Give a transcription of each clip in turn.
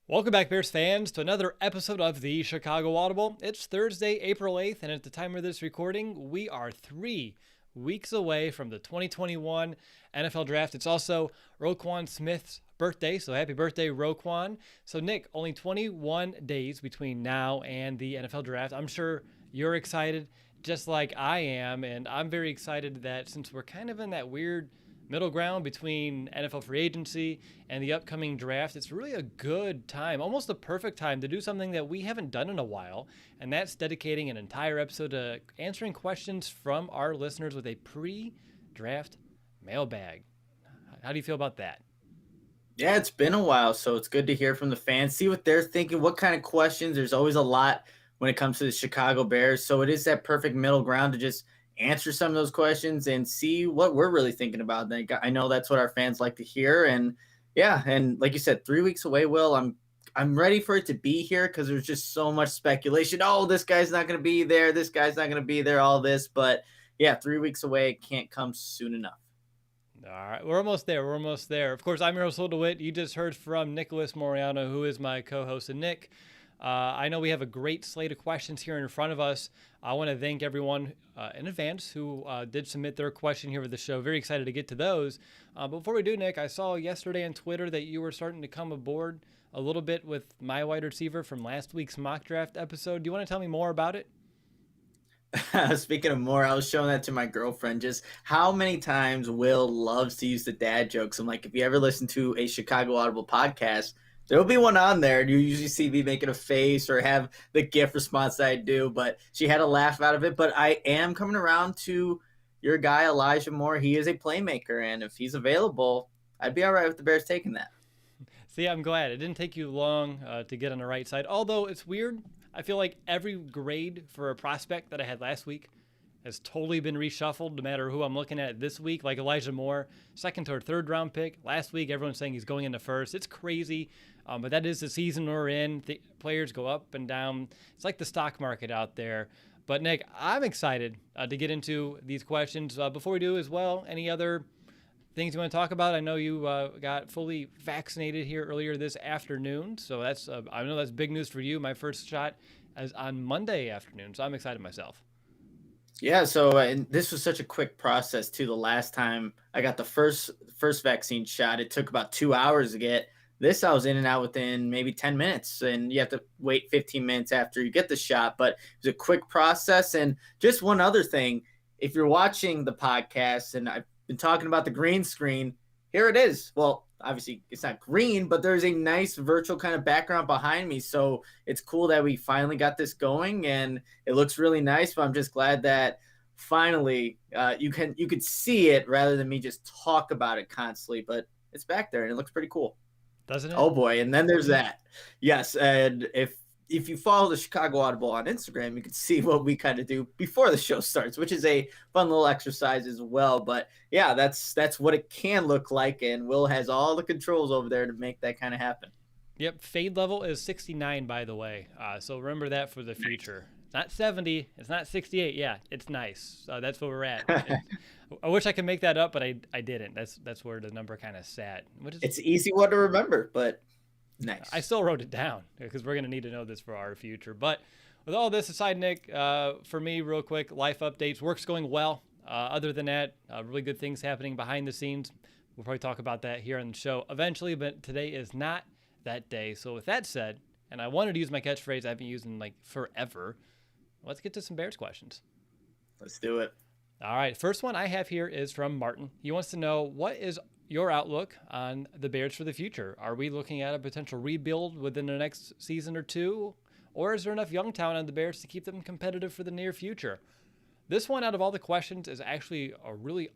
Welcome back, Bears fans, to another episode of the Chicago Audible. It's Thursday, April 8th, and at the time of this recording, we are 3 weeks away from the 2021 NFL Draft. It's also Roquan Smith's birthday, so happy birthday, Roquan. So, Nick, only 21 days between now and the NFL Draft. I'm sure you're excited, just like I am, and I'm very excited that since we're kind of in that weird middle ground between NFL free agency and the upcoming draft, it's really a good time, almost the perfect time to do something that we haven't done in a while, and that's dedicating an entire episode to answering questions from our listeners with a pre-draft mailbag. How do you feel about that? Yeah, it's been a while, so it's good to hear from the fans, see what they're thinking, what kind of questions. There's always a lot when it comes to the Chicago Bears, so it is that perfect middle ground to just answer some of those questions and see what we're really thinking about. I know that's what our fans like to hear, and yeah, and like you said, 3 weeks away, Will. I'm ready for it to be here because there's just so much speculation. Oh, this guy's not going to be there. This guy's not going to be there. All this, but yeah, 3 weeks away can't come soon enough. All right, we're almost there. We're almost there. Of course, I'm your host, Will DeWitt. You just heard from Nicholas Moriano, who is my co-host. And Nick, I know we have a great slate of questions here in front of us. I want to thank everyone in advance who did submit their question here for the show. Very excited to get to those. Before we do, Nick, I saw yesterday on Twitter that you were starting to come aboard a little bit with my wide receiver from last week's mock draft episode. Do you want to tell me more about it? Speaking of more, I was showing that to my girlfriend, just how many times Will loves to use the dad jokes. I'm like, if you ever listen to a Chicago Audible podcast, there'll be one on there. You usually see me making a face or have the GIF response that I do, but she had a laugh out of it. But I am coming around to your guy, Elijah Moore. He is a playmaker, and if he's available, I'd be all right with the Bears taking that. See, I'm glad. It didn't take you long to get on the right side. Although it's weird, I feel like every grade for a prospect that I had last week has totally been reshuffled no matter who I'm looking at this week. Like Elijah Moore, second or third round pick. Last week, everyone's saying he's going into first. It's crazy, but that is the season we're in. The players go up and down. It's like the stock market out there. But Nick, I'm excited to get into these questions. Before we do as well, any other things you want to talk about? I know you got fully vaccinated here earlier this afternoon, so that's I know that's big news for you. My first shot is on Monday afternoon, so I'm excited myself. Yeah, so and this was such a quick process too. The last time I got the first vaccine shot, it took about 2 hours to get. This I was in and out within maybe 10 minutes, and you have to wait 15 minutes after you get the shot. But it was a quick process. And just one other thing, if you're watching the podcast, and I've been talking about the green screen, here it is. Well, obviously it's not green, but there's a nice virtual kind of background behind me. So it's cool that we finally got this going, and it looks really nice. But I'm just glad that finally you could see it rather than me just talk about it constantly. But it's back there, and it looks pretty cool. Doesn't it? Oh boy, and then there's that. Yes, and if you follow the Chicago Audible on Instagram, you can see what we kind of do before the show starts, which is a fun little exercise as well. But yeah, that's what it can look like, and Will has all the controls over there to make that kind of happen. Yep, fade level is 69, by the way. So remember that for the future. It's not 70. It's not 68. Yeah, it's nice. That's where we're at. I wish I could make that up, but I didn't. That's where the number kind of sat. It's an easy one to remember, but nice. I still wrote it down because we're going to need to know this for our future. But with all this aside, Nick, for me, real quick, life updates. Work's going well. Other than that, really good things happening behind the scenes. We'll probably talk about that here on the show eventually, but today is not that day. So with that said, and I wanted to use my catchphrase I've been using like forever, let's get to some Bears questions. Let's do it. All right. First one I have here is from Martin. He wants to know, what is your outlook on the Bears for the future? Are we looking at a potential rebuild within the next season or two? Or is there enough young talent on the Bears to keep them competitive for the near future? This one, out of all the questions, is actually a really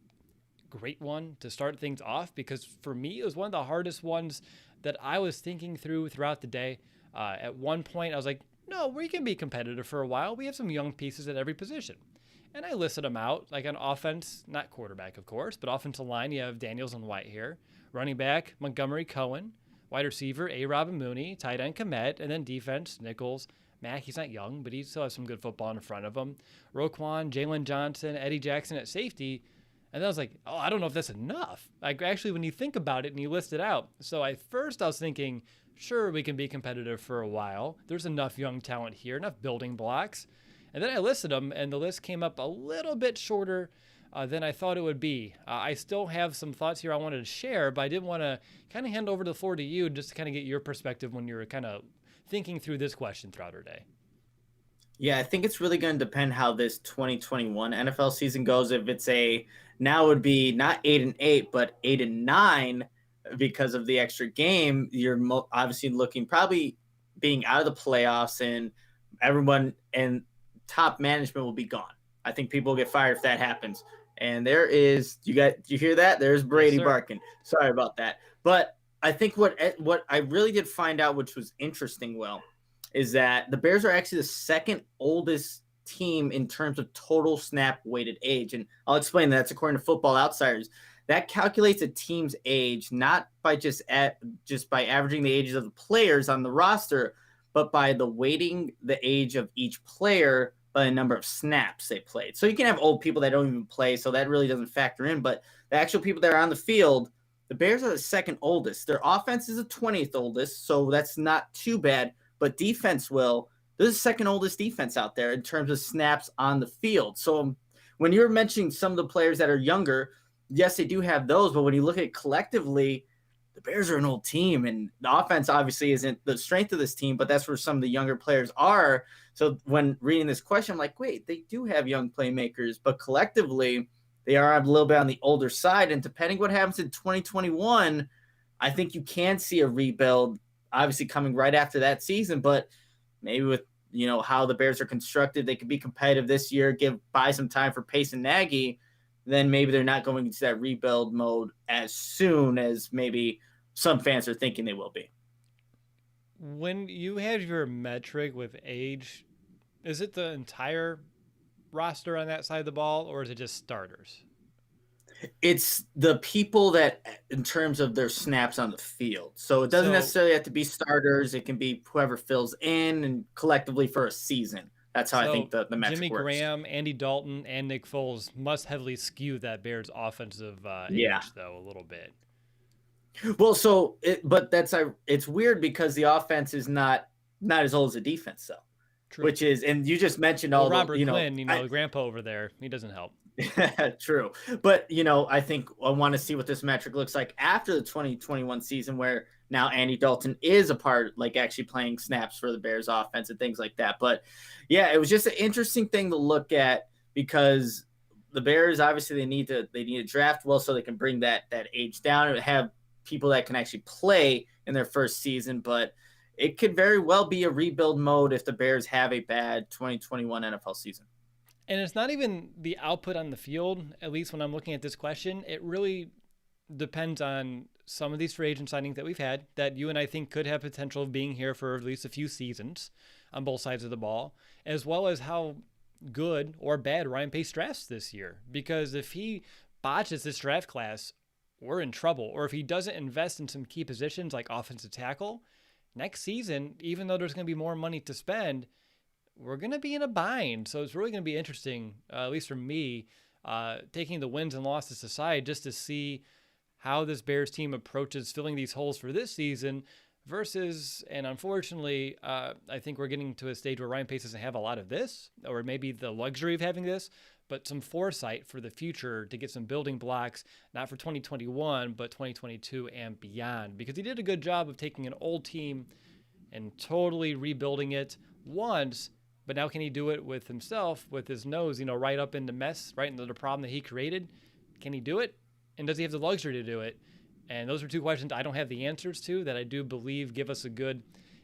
great one to start things off, because for me, it was one of the hardest ones that I was thinking through throughout the day. At one point, I was like, no, we can be competitive for a while. We have some young pieces at every position. And I listed them out, like on offense, not quarterback, of course, but offensive line, you have Daniels and White here. Running back, Montgomery, Cohen. Wide receiver, A-Rob and Mooney. Tight end, Kmet. And then defense, Nichols. Mack, he's not young, but he still has some good football in front of him. Roquan, Jalen Johnson, Eddie Jackson at safety. And then I was like, oh, I don't know if that's enough. Like, actually, when you think about it and you list it out. So at first I was thinking, sure, we can be competitive for a while. There's enough young talent here, enough building blocks. And then I listed them, and the list came up a little bit shorter than I thought it would be. I still have some thoughts here I wanted to share, but I did want to kind of hand over the floor to you just to kind of get your perspective when you're kind of thinking through this question throughout our day. Yeah, I think it's really going to depend how this 2021 NFL season goes. If it's now it would be not 8-8, but 8-9 because of the extra game, you're obviously looking probably being out of the playoffs, and everyone and top management will be gone. I think people will get fired if that happens. And there is, you hear that? There's Brady barking. Sorry about that. But I think what I really did find out, which was interesting, is that the Bears are actually the second oldest team in terms of total snap weighted age. And I'll explain that. That's according to Football Outsiders. That calculates a team's age not by just by averaging the ages of the players on the roster, but by the weighting the age of each player by the number of snaps they played. So you can have old people that don't even play, so that really doesn't factor in. But the actual people that are on the field, the Bears are the second oldest. Their offense is the 20th oldest, so that's not too bad. But defense, they're the second oldest defense out there in terms of snaps on the field. So when you're mentioning some of the players that are younger, yes, they do have those. But when you look at it collectively, the Bears are an old team, and the offense obviously isn't the strength of this team, but that's where some of the younger players are. So when reading this question, I'm like, wait, they do have young playmakers, but collectively they are a little bit on the older side. And depending what happens in 2021, I think you can see a rebuild obviously coming right after that season, but maybe with, how the Bears are constructed, they could be competitive this year, buy some time for Pace and Nagy, then maybe they're not going into that rebuild mode as soon as maybe some fans are thinking they will be. When you have your metric with age, is it the entire roster on that side of the ball, or is it just starters? It's the people that, in terms of their snaps on the field. So it doesn't necessarily have to be starters. It can be whoever fills in and collectively for a season. That's how I think the metric Jimmy works. Graham, Andy Dalton, and Nick Foles must heavily skew that Bears offensive age, though, a little bit. Well, it's weird because the offense is not as old as the defense, though. True. Which is, and you just mentioned Robert Quinn, grandpa over there, he doesn't help. True. But, I think I want to see what this metric looks like after the 2021 season, where now Andy Dalton is a part, like actually playing snaps for the Bears offense and things like that. But yeah, it was just an interesting thing to look at because the Bears, obviously they need to draft well so they can bring that age down and have people that can actually play in their first season. But it could very well be a rebuild mode if the Bears have a bad 2021 NFL season. And it's not even the output on the field, at least when I'm looking at this question. It really depends on some of these free agent signings that we've had that you and I think could have potential of being here for at least a few seasons on both sides of the ball, as well as how good or bad Ryan Pace drafts this year. Because if he botches this draft class, we're in trouble. Or if he doesn't invest in some key positions like offensive tackle, next season, even though there's going to be more money to spend, we're going to be in a bind. So it's really going to be interesting, at least for me, taking the wins and losses aside, just to see how this Bears team approaches filling these holes for this season versus, and unfortunately, I think we're getting to a stage where Ryan Pace doesn't have a lot of this, or maybe the luxury of having this, but some foresight for the future to get some building blocks, not for 2021, but 2022 and beyond. Because he did a good job of taking an old team and totally rebuilding it once. But now can he do it with himself, with his nose, right up in the mess, right into the problem that he created? Can he do it? And does he have the luxury to do it? And those are two questions I don't have the answers to that I do believe give us a good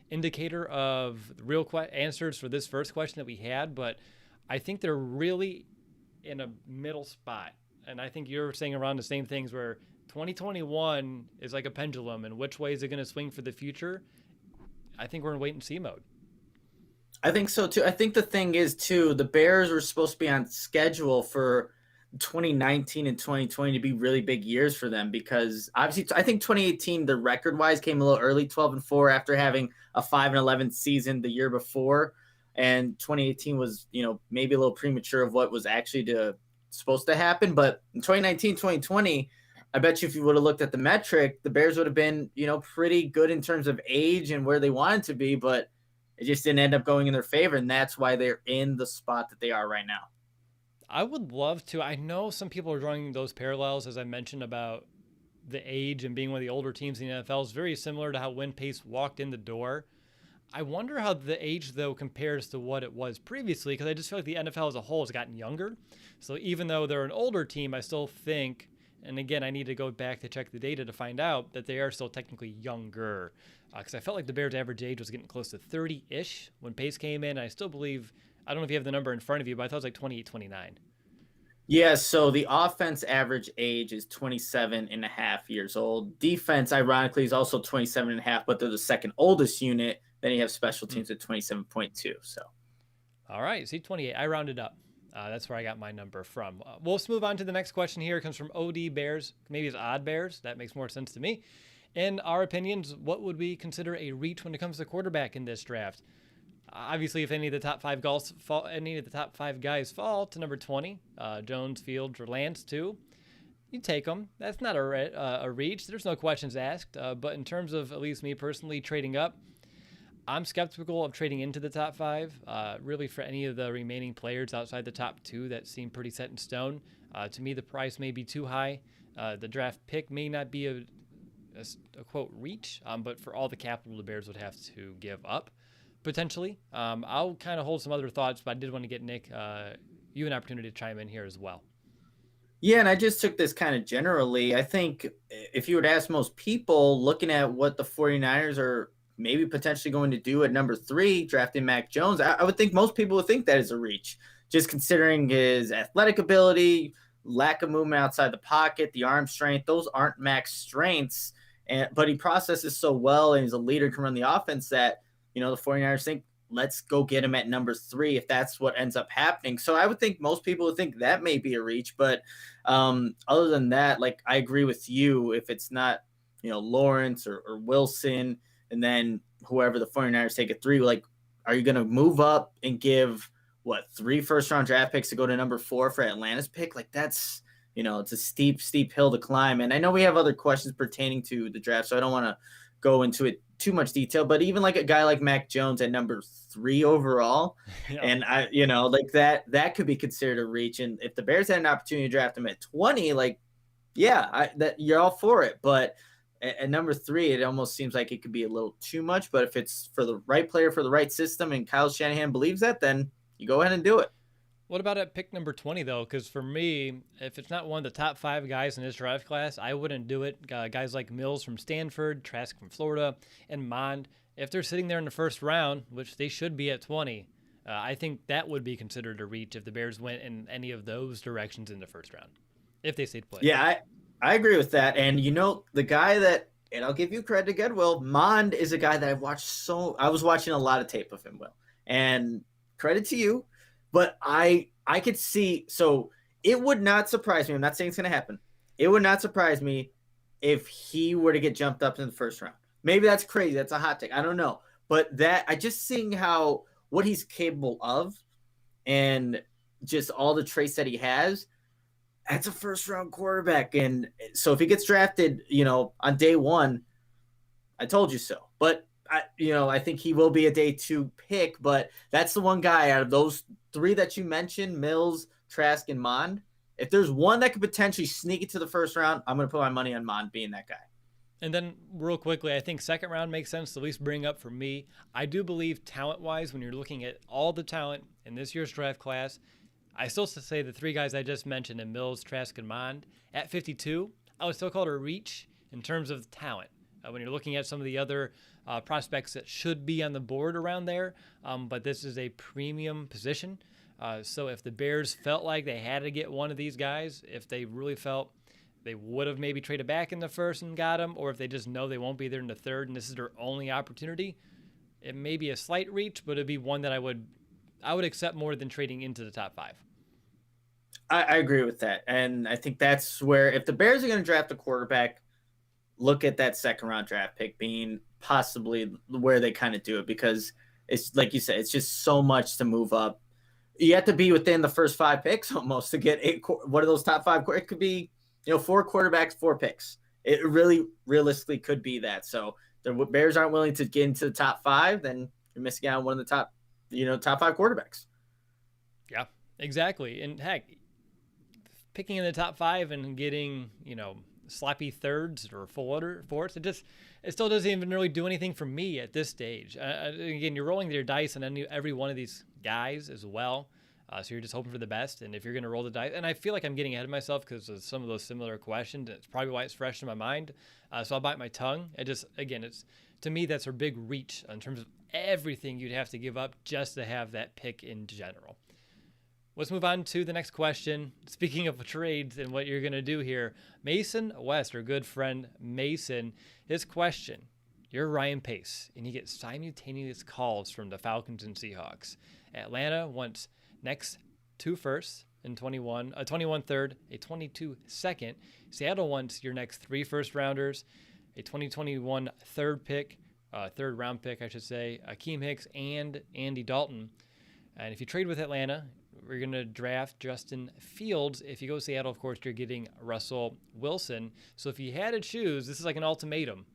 indicator of the real answers for this first question that we had. But I think they're really in a middle spot. And I think you're saying around the same things where 2021 is like a pendulum, and which way is it going to swing for the future? I think we're in wait and see mode. I think so too. I think the thing is too, the Bears were supposed to be on schedule for 2019 and 2020 to be really big years for them because obviously I think 2018, the record wise came a little early, 12-4 after having a 5-11 season the year before. And 2018 was, maybe a little premature of what was actually to supposed to happen. But in 2019, 2020, I bet you if you would have looked at the metric, the Bears would have been, pretty good in terms of age and where they wanted to be, but it just didn't end up going in their favor. And that's why they're in the spot that they are right now. I would love to. I know some people are drawing those parallels, as I mentioned, about the age and being one of the older teams in the NFL is very similar to how when Pace walked in the door. I wonder how the age, though, compares to what it was previously, because I just feel like the NFL as a whole has gotten younger. So even though they're an older team, I still think, and again, I need to go back to check the data to find out that they are still technically younger. Because I felt like the Bears' average age was getting close to 30-ish when Pace came in. I still believe, I don't know if you have the number in front of you, but I thought it was like 28, 29. Yeah, so the offense average age is 27 and a half years old. Defense, ironically, is also 27 and a half, but they're the second oldest unit. Then you have special teams at 27.2. So, all right, see, 28. I rounded up. That's where I got my number from. We'll just move on to the next question here. It comes from OD Bears. Maybe it's Odd Bears. That makes more sense to me. In our opinions, what would we consider a reach when it comes to quarterback in this draft? Obviously, if any of the top five guys fall to number 20, Jones, Fields, or Lance too, you take them. That's not a reach. There's no questions asked. But in terms of at least me personally trading up, I'm skeptical of trading into the top five. Really, for any of the remaining players outside the top two that seem pretty set in stone. To me, the price may be too high. The draft pick may not be a quote reach, but for all the capital the Bears would have to give up. Potentially. I'll kind of hold some other thoughts, but I did want to get Nick, you an opportunity to chime in here as well. Yeah, and I just took this kind of generally. I think if you would ask most people looking at what the 49ers are maybe potentially going to do at number 3, drafting Mac Jones, I would think most people would think that is a reach, just considering his athletic ability, lack of movement outside the pocket, the arm strength. Those aren't Mac's strengths, but he processes so well, and he's a leader, can run the offense that the 49ers think, let's go get him at number 3 if that's what ends up happening. So I would think most people would think that may be a reach. But other than that, like, I agree with you. If it's not, Lawrence or Wilson, and then whoever the 49ers take at 3, like, are you going to move up and give, 3 first-round draft picks to go to number 4 for Atlanta's pick? Like, that's, it's a steep, steep hill to climb. And I know we have other questions pertaining to the draft, so I don't want to go into it too much detail, but even like a guy like Mac Jones at number 3 overall, yeah. And like that could be considered a reach. And if the Bears had an opportunity to draft him at 20, like, yeah, that you're all for it. But at number 3, it almost seems like it could be a little too much. But if it's for the right player, for the right system, and Kyle Shanahan believes that, then you go ahead and do it. What about at pick number 20, though? Because for me, if it's not one of the top 5 guys in this draft class, I wouldn't do it. Guys like Mills from Stanford, Trask from Florida, and Mond, if they're sitting there in the first round, which they should be at 20, I think that would be considered a reach if the Bears went in any of those directions in the first round, if they stayed put. Yeah, I agree with that. And, the guy that, and I'll give you credit to Goodwill, Mond is a guy that I've watched I was watching a lot of tape of him, Will. And credit to you. But I could see, so it would not surprise me. I'm not saying it's going to happen. It would not surprise me if he were to get jumped up in the first round. Maybe that's crazy. That's a hot take. I don't know. But I just seeing what he's capable of and just all the traits that he has, that's a first round quarterback. And so if he gets drafted, on day 1, I told you so. But I think he will be a day 2 pick, but that's the one guy out of those 3 that you mentioned, Mills, Trask, and Mond. If there's one that could potentially sneak into the first round, I'm going to put my money on Mond being that guy. And then real quickly, I think second round makes sense to at least bring up for me. I do believe talent-wise, when you're looking at all the talent in this year's draft class, I still say the 3 guys I just mentioned in Mills, Trask, and Mond at 52, I would still call it a reach in terms of talent. When you're looking at some of the other prospects that should be on the board around there, but this is a premium position. So if the Bears felt like they had to get one of these guys, if they really felt they would have maybe traded back in the first and got him, or if they just know they won't be there in the third and this is their only opportunity, it may be a slight reach, but it'd be one that I would accept more than trading into the top 5. I agree with that. And I think that's where, if the Bears are going to draft a quarterback, look at that second round draft pick being possibly where they kind of do it, because it's like you said, it's just so much to move up. You have to be within the first 5 picks almost to get one of those top 5. It could be, 4 quarterbacks, 4 picks. It really realistically could be that. So the Bears aren't willing to get into the top 5, then you're missing out on one of the top 5 quarterbacks. Yeah, exactly. And heck, picking in the top 5 and getting, sloppy thirds or fourths, it still doesn't even really do anything for me at this stage. Again, you're rolling your dice on every one of these guys as well. So you're just hoping for the best. And if you're going to roll the dice, and I feel like I'm getting ahead of myself because of some of those similar questions, and it's probably why it's fresh in my mind. So I'll bite my tongue. To me, that's a big reach in terms of everything you'd have to give up just to have that pick in general. Let's move on to the next question. Speaking of trades and what you're going to do here, Mason West, our good friend Mason, his question, you're Ryan Pace, and you get simultaneous calls from the Falcons and Seahawks. Atlanta wants next 2 firsts in 21, a 21 third, a 22 second. Seattle wants your next 3 first rounders, a 2021 third round pick, I should say, Akeem Hicks and Andy Dalton. And if you trade with Atlanta, we're going to draft Justin Fields. If you go Seattle, of course, you're getting Russell Wilson. So if you had to choose, this is like an ultimatum.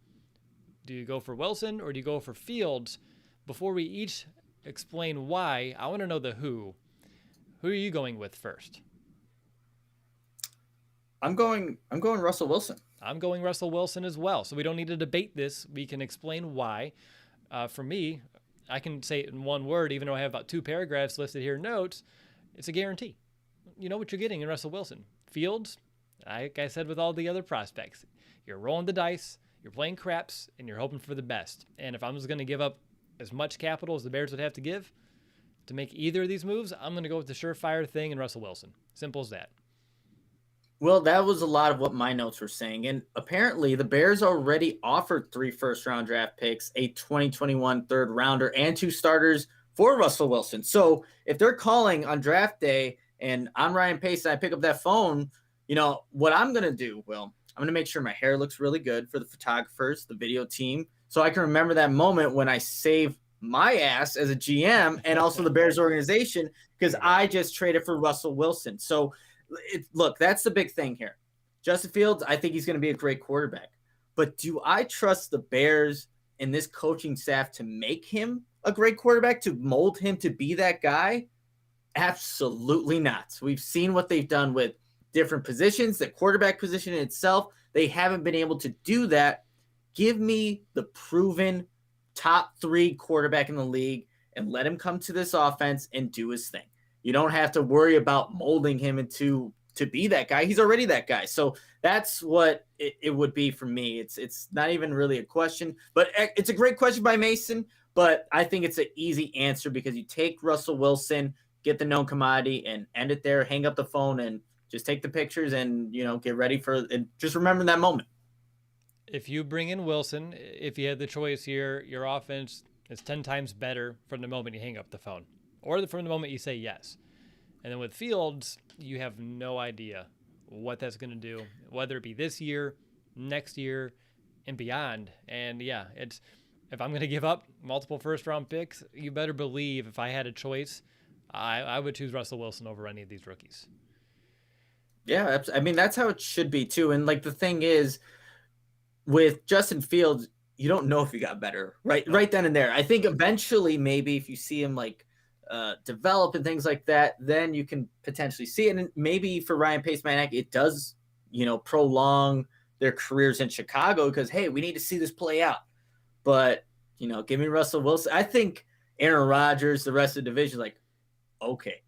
Do you go for Wilson or do you go for Fields? Before we each explain why, I want to know the who. Who are you going with first? I'm going Russell Wilson. I'm going Russell Wilson as well. So we don't need to debate this. We can explain why. For me, I can say it in one word, even though I have about 2 paragraphs listed here, notes. It's a guarantee. You know what you're getting in Russell Wilson. Fields, like I said with all the other prospects, you're rolling the dice, you're playing craps, and you're hoping for the best. And if I'm just going to give up as much capital as the Bears would have to give to make either of these moves, I'm going to go with the surefire thing in Russell Wilson. Simple as that. Well, that was a lot of what my notes were saying. And apparently the Bears already offered 3 first-round draft picks, a 2021 third rounder, and 2 starters for Russell Wilson. So if they're calling on draft day and I'm Ryan Pace and I pick up that phone, what I'm going to do, I'm going to make sure my hair looks really good for the photographers, the video team, so I can remember that moment when I save my ass as a GM and also the Bears organization because I just traded for Russell Wilson. So look, that's the big thing here. Justin Fields, I think he's going to be a great quarterback. But do I trust the Bears and this coaching staff to make him a great quarterback, to mold him to be that guy? Absolutely not. We've seen what they've done with different positions, the quarterback position in itself. They haven't been able to do that. Give me the proven top 3 quarterback in the league and let him come to this offense and do his thing. You don't have to worry about molding him to be that guy. He's already that guy. So that's what it would be for me. It's not even really a question, but it's a great question by Mason. But I think it's an easy answer because you take Russell Wilson, get the known commodity, and end it there. Hang up the phone and just take the pictures and get ready and just remember that moment. If you bring in Wilson, if you had the choice here, your offense is 10 times better from the moment you hang up the phone or from the moment you say yes. And then with Fields, you have no idea what that's going to do, whether it be this year, next year, and beyond. And yeah, if I'm going to give up multiple first-round picks, you better believe if I had a choice, I would choose Russell Wilson over any of these rookies. Yeah, I mean, that's how it should be too. And the thing is, with Justin Fields, you don't know if he got better right then and there. I think eventually, maybe if you see him develop and things like that, then you can potentially see it. And maybe for Ryan Pace, it does, prolong their careers in Chicago because, hey, we need to see this play out. But, give me Russell Wilson. I think Aaron Rodgers, the rest of the division, okay,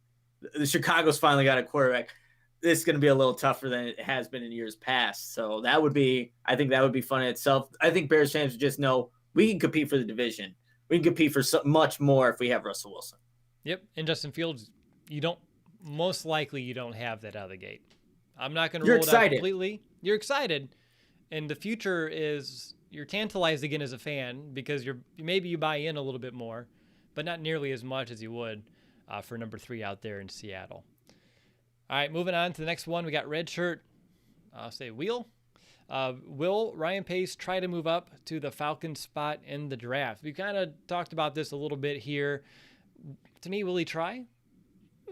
the Chicago's finally got a quarterback. This is going to be a little tougher than it has been in years past. So I think that would be fun in itself. I think Bears fans would just know we can compete for the division. We can compete for so much more if we have Russell Wilson. Yep. And Justin Fields, you don't have that out of the gate. I'm not going to roll it out completely. You're excited. And the future is you're tantalized again as a fan because maybe you buy in a little bit more, but not nearly as much as you would for number 3 out there in Seattle. All right, moving on to the next one. We got red shirt. I'll say Wheel. Will Ryan Pace try to move up to the Falcons spot in the draft? We kind of talked about this a little bit here. To me, will he try?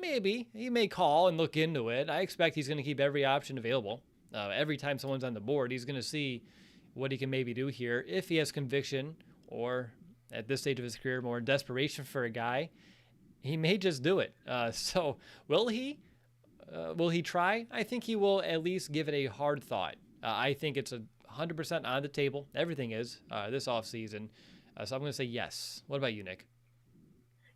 he may call and look into it. I expect he's going to keep every option available. Every time someone's on the board, he's going to see what he can maybe do here. If he has conviction, or at this stage of his career, more desperation for a guy, he may just do it. So will he? Will he try? I think he will at least give it a hard thought. I think it's 100% on the table. Everything is this offseason. So I'm going to say yes. What about you, Nick?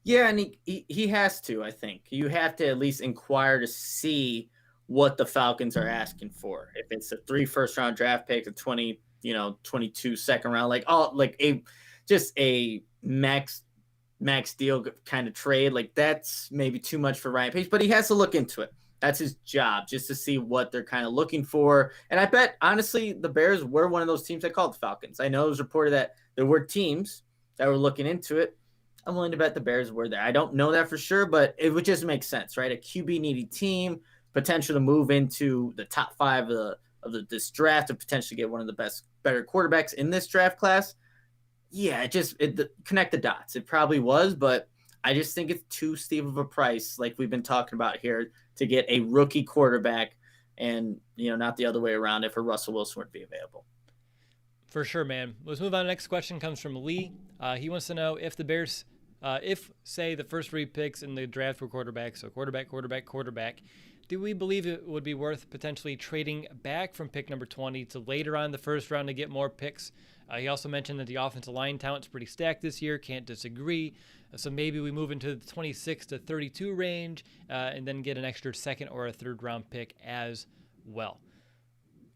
Yeah, and he has to, I think. You have to at least inquire to see what the Falcons are asking for. If it's a 3 first-round draft pick, a 22 second round, just a max deal kind of trade, like that's maybe too much for Ryan Pace, but he has to look into it. That's his job, just to see what they're kind of looking for. And I bet, honestly, the Bears were one of those teams that called the Falcons. I know it was reported that there were teams that were looking into it. I'm willing to bet the Bears were there. I don't know that for sure, but it would just make sense, right? A QB-needy team, potential to move into the top 5 of this draft, to potentially get one of the better quarterbacks in this draft class. Yeah, connect the dots. It probably was, but I just think it's too steep of a price, like we've been talking about here, to get a rookie quarterback, and not the other way around if a Russell Wilson would be available. For sure, man. Let's move on. The next question comes from Lee. He wants to know if the Bears, say the first 3 picks in the draft were quarterbacks, so quarterback, do we believe it would be worth potentially trading back from pick number 20 to later on in the first round to get more picks? He also mentioned that the offensive line talent's pretty stacked this year. Can't disagree. So maybe we move into the 26 to 32 range and then get an extra second or a third round pick as well.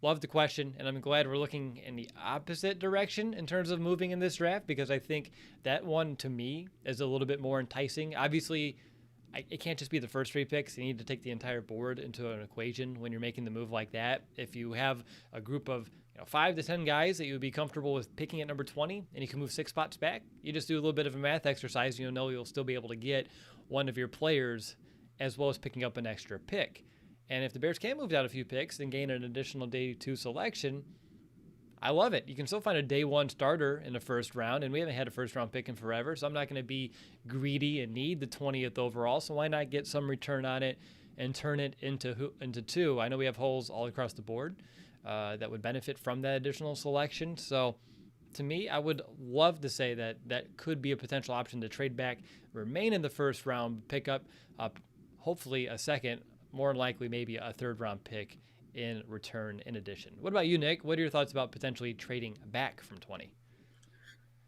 Love the question, and I'm glad we're looking in the opposite direction in terms of moving in this draft, because I think that one, to me, is a little bit more enticing. Obviously, it can't just be the first 3 picks. You need to take the entire board into an equation when you're making the move like that. If you have a group of 5 to 10 guys that you would be comfortable with picking at number 20, and you can move 6 spots back, you just do a little bit of a math exercise, and you'll still be able to get one of your players as well as picking up an extra pick. And if the Bears can move down a few picks and gain an additional day 2 selection, I love it. You can still find a day 1 starter in the first round, and we haven't had a first round pick in forever, so I'm not going to be greedy and need the 20th overall, so why not get some return on it and turn it into 2? I know we have holes all across the board that would benefit from that additional selection. So to me, I would love to say that could be a potential option to trade back, remain in the first round, pick up hopefully a second, more likely maybe a third round pick in return in addition. What about you, Nick? What are your thoughts about potentially trading back from 20?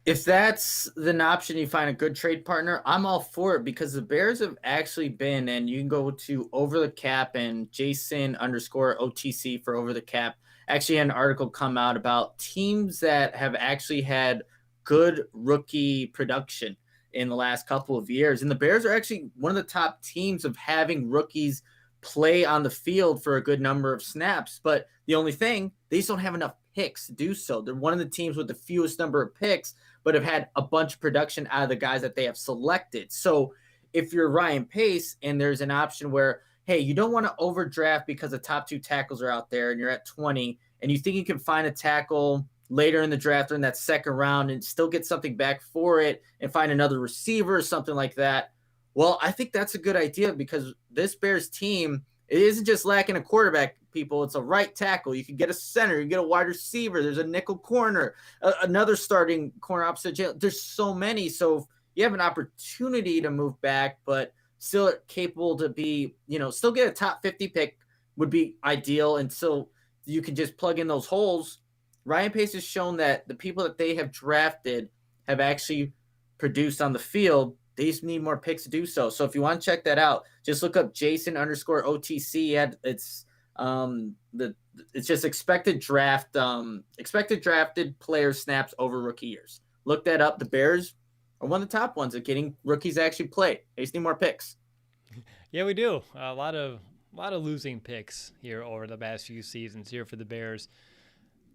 If that's an option, you find a good trade partner, I'm all for it, because the Bears have actually been, and you can go to Over the Cap and Jason_OTC for Over the Cap, actually had an article come out about teams that have actually had good rookie production in the last couple of years. And the Bears are actually one of the top teams of having rookies play on the field for a good number of snaps. But the only thing, they just don't have enough picks to do so. They're one of the teams with the fewest number of picks, but have had a bunch of production out of the guys that they have selected. So if you're Ryan Pace and there's an option where, hey, you don't want to overdraft because the top 2 tackles are out there and you're at 20, and you think you can find a tackle later in the draft or in that second round and still get something back for it and find another receiver or something like that, well, I think that's a good idea, because this Bears team, it isn't just lacking a quarterback, people. It's a right tackle. You can get a center. You can get a wide receiver. There's a nickel corner, another starting corner opposite Jalen. There's so many. So you have an opportunity to move back, but still capable to be, still get a top 50 pick would be ideal. And so you can just plug in those holes. Ryan Pace has shown that the people that they have drafted have actually produced on the field. They just need more picks to do so. So if you want to check that out, just look up Jason_OTC. It's just expected drafted player snaps over rookie years. Look that up. The Bears are one of the top ones at getting rookies actually play. They just need more picks. Yeah, we do. A lot of losing picks here over the past few seasons here for the Bears.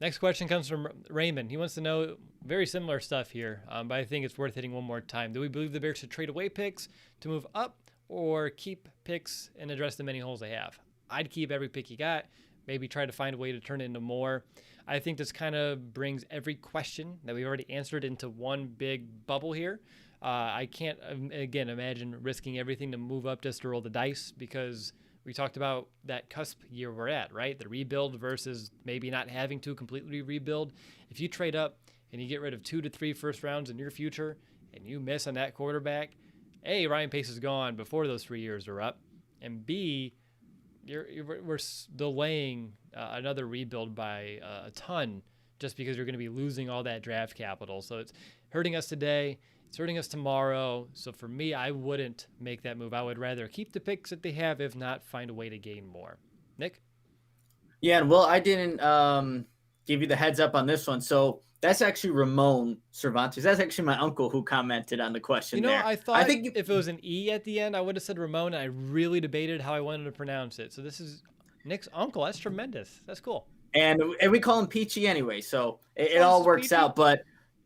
Next question comes from Raymond. He wants to know very similar stuff here, but I think it's worth hitting one more time. Do we believe the Bears should trade away picks to move up, or keep picks and address the many holes they have? I'd keep every pick you got, maybe try to find a way to turn it into more. I think this kind of brings every question that we've already answered into one big bubble here. I can't, again, imagine risking everything to move up just to roll the dice, because we talked about that cusp year we're at, right? The rebuild versus maybe not having to completely rebuild. If you trade up and you get rid of 2 to 3 first rounds in your future and you miss on that quarterback, A, Ryan Pace is gone before those 3 years are up, and B, we're delaying another rebuild by a ton, just because you're going to be losing all that draft capital. So it's hurting us today. It's hurting us tomorrow. So for me, I wouldn't make that move. I would rather keep the picks that they have, if not find a way to gain more. Nick? Yeah, and well, I didn't give you the heads up on this one. So that's actually Ramon Cervantes. That's actually my uncle who commented on the question there. I thought if it was an E at the end, I would have said Ramon, and I really debated how I wanted to pronounce it. So this is Nick's uncle. That's tremendous. That's cool. And we call him Peachy anyway, so it all works Peachy? out. But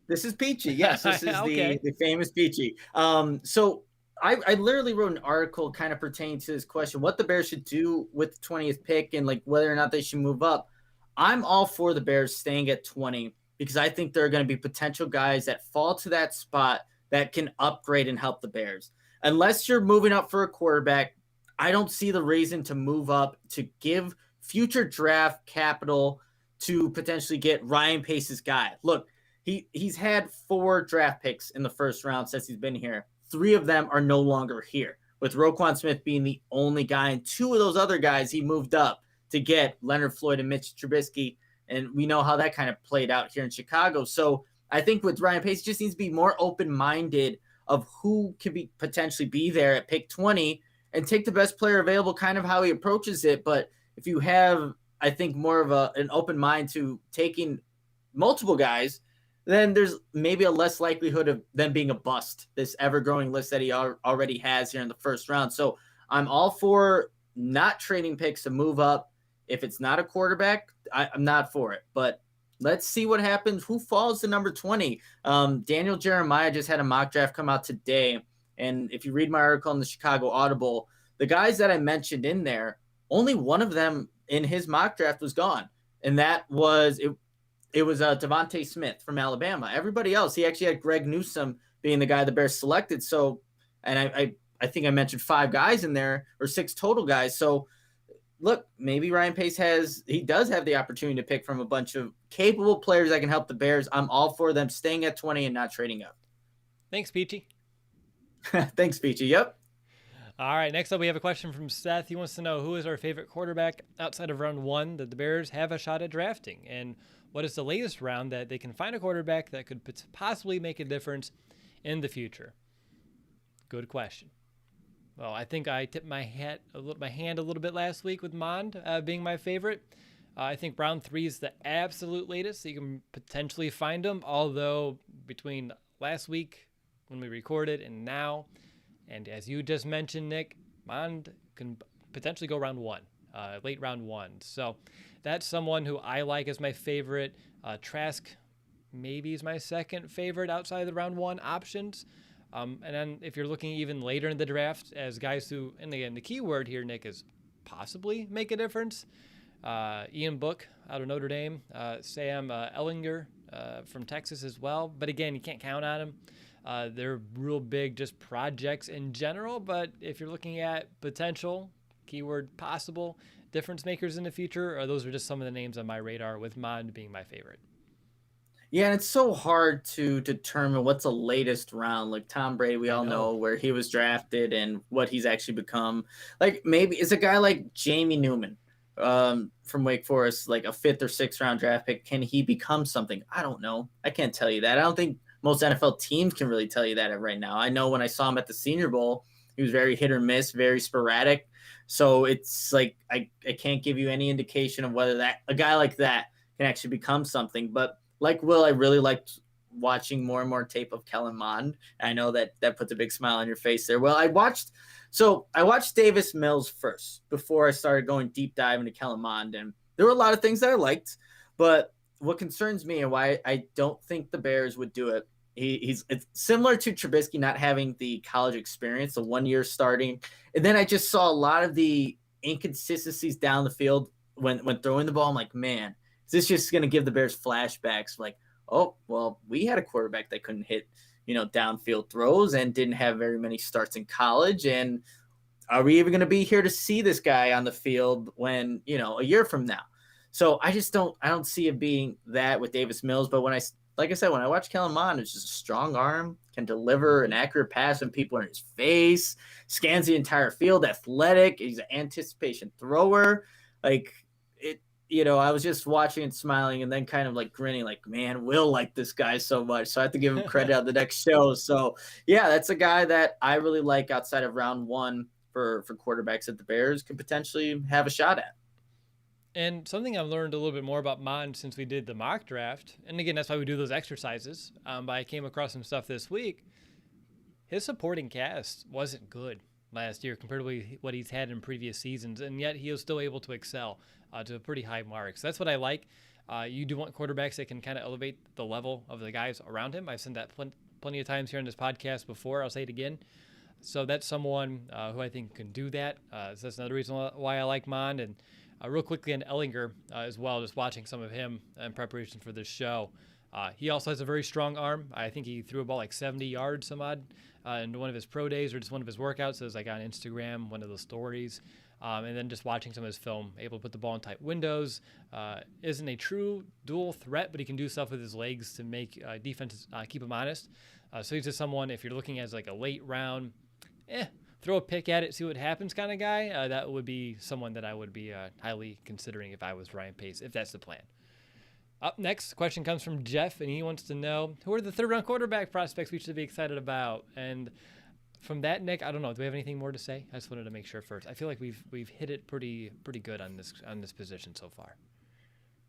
this is Peachy. Yes, this is Okay. the famous Peachy. So I literally wrote an article kind of pertaining to this question, what the Bears should do with the 20th pick and like whether or not they should move up. I'm all for the Bears staying at 20 because I think there are going to be potential guys that fall to that spot that can upgrade and help the Bears. Unless you're moving up for a quarterback, I don't see the reason to move up to give future draft capital to potentially get Ryan Pace's guy. Look, he's had 4 draft picks in the first round since he's been here. 3 of them are no longer here, with Roquan Smith being the only guy, and 2 of those other guys he moved up to get Leonard Floyd and Mitch Trubisky, and we know how that kind of played out here in Chicago. So I think with Ryan Pace, just needs to be more open-minded of who could be potentially be there at pick 20 and take the best player available, kind of how he approaches it. But if you have, I think, more of an open mind to taking multiple guys, then there's maybe a less likelihood of them being a bust, this ever-growing list that he already has here in the first round. So I'm all for not trading picks to move up. If it's not a quarterback, I'm not for it. But let's see what happens. Who falls to number 20? Daniel Jeremiah just had a mock draft come out today. And if you read my article in the Chicago Audible, the guys that I mentioned in there, only one of them in his mock draft was gone. And that was it was Devontae Smith from Alabama. Everybody else, he actually had Greg Newsome being the guy the Bears selected. So, and I think I mentioned 5 guys in there, or 6 total guys. So look, maybe Ryan Pace does have the opportunity to pick from a bunch of capable players that can help the Bears. I'm all for them staying at 20 and not trading up. Thanks, Peachy. Thanks, Peachy. Yep. All right, next up we have a question from Seth. He wants to know, who is our favorite quarterback outside of round 1 that the Bears have a shot at drafting? And what is the latest round that they can find a quarterback that could possibly make a difference in the future? Good question. Well, I think I tipped my hand a little bit last week with Mond being my favorite. I think round 3 is the absolute latest, so you can potentially find him. Although between last week when we recorded and now, and as you just mentioned, Nick, Mond can potentially go round 1, late round 1. So that's someone who I like as my favorite. Trask maybe is my second favorite outside of the round 1 options. And then if you're looking even later in the draft as guys who, and again, the key word here, Nick, is possibly make a difference. Ian Book out of Notre Dame, Sam Ellinger from Texas as well. But again, you can't count on him. They're real big just projects in general. But if you're looking at potential, keyword possible, difference makers in the future, those are just some of the names on my radar, with Mond being my favorite. Yeah, and it's so hard to determine what's the latest round. Like Tom Brady, we all know where he was drafted and what he's actually become. Like maybe it's a guy like Jamie Newman from Wake Forest, like a 5th or 6th round draft pick. Can he become something? I don't know. I can't tell you that. I don't think most NFL teams can really tell you that right now. I know when I saw him at the Senior Bowl, he was very hit or miss, very sporadic. So it's like I can't give you any indication of whether that a guy like that can actually become something. But like Will, I really liked watching more and more tape of Kellen Mond. I know that puts a big smile on your face there. Well, I watched Davis Mills first before I started going deep dive into Kellen Mond, and there were a lot of things that I liked. But what concerns me and why I don't think the Bears would do it, it's similar to Trubisky not having the college experience, the 1 year starting, and then I just saw a lot of the inconsistencies down the field when throwing the ball. I'm like, man, is this just going to give the Bears flashbacks? Like, oh, well, we had a quarterback that couldn't hit downfield throws and didn't have very many starts in college. And are we even going to be here to see this guy on the field when, a year from now? So I don't see it being that with Davis Mills. But like I said, when I watch Kellen Mond, it's just a strong arm, can deliver an accurate pass when people are in his face, scans the entire field, athletic. He's an anticipation thrower. Like it, I was just watching and smiling and then kind of like grinning, like, man, Will like this guy so much. So I have to give him credit on the next show. So yeah, that's a guy that I really like outside of round one for quarterbacks that the Bears could potentially have a shot at. And something I've learned a little bit more about Mond since we did the mock draft, and again, that's why we do those exercises, but I came across some stuff this week. His supporting cast wasn't good last year compared to what he's had in previous seasons, and yet he was still able to excel to a pretty high mark. So that's what I like. You do want quarterbacks that can kind of elevate the level of the guys around him. I've said that plenty of times here on this podcast before. I'll say it again. So that's someone who I think can do that. So that's another reason why I like Mond. And real quickly on Ellinger as well, just watching some of him in preparation for this show. He also has a very strong arm. I think he threw a ball like 70 yards some odd in one of his pro days or just one of his workouts. So it was like on Instagram, one of those stories. And then just watching some of his film, able to put the ball in tight windows. Isn't a true dual threat, but he can do stuff with his legs to make defenses keep him honest. So he's just someone, if you're looking as like a late round, throw a pick at it, see what happens kind of guy, that would be someone that I would be highly considering if I was Ryan Pace, if that's the plan. Up next, question comes from Jeff, and he wants to know, who are the third-round quarterback prospects we should be excited about? And from that, Nick, I don't know. Do we have anything more to say? I just wanted to make sure first. I feel like we've hit it pretty good on this position so far.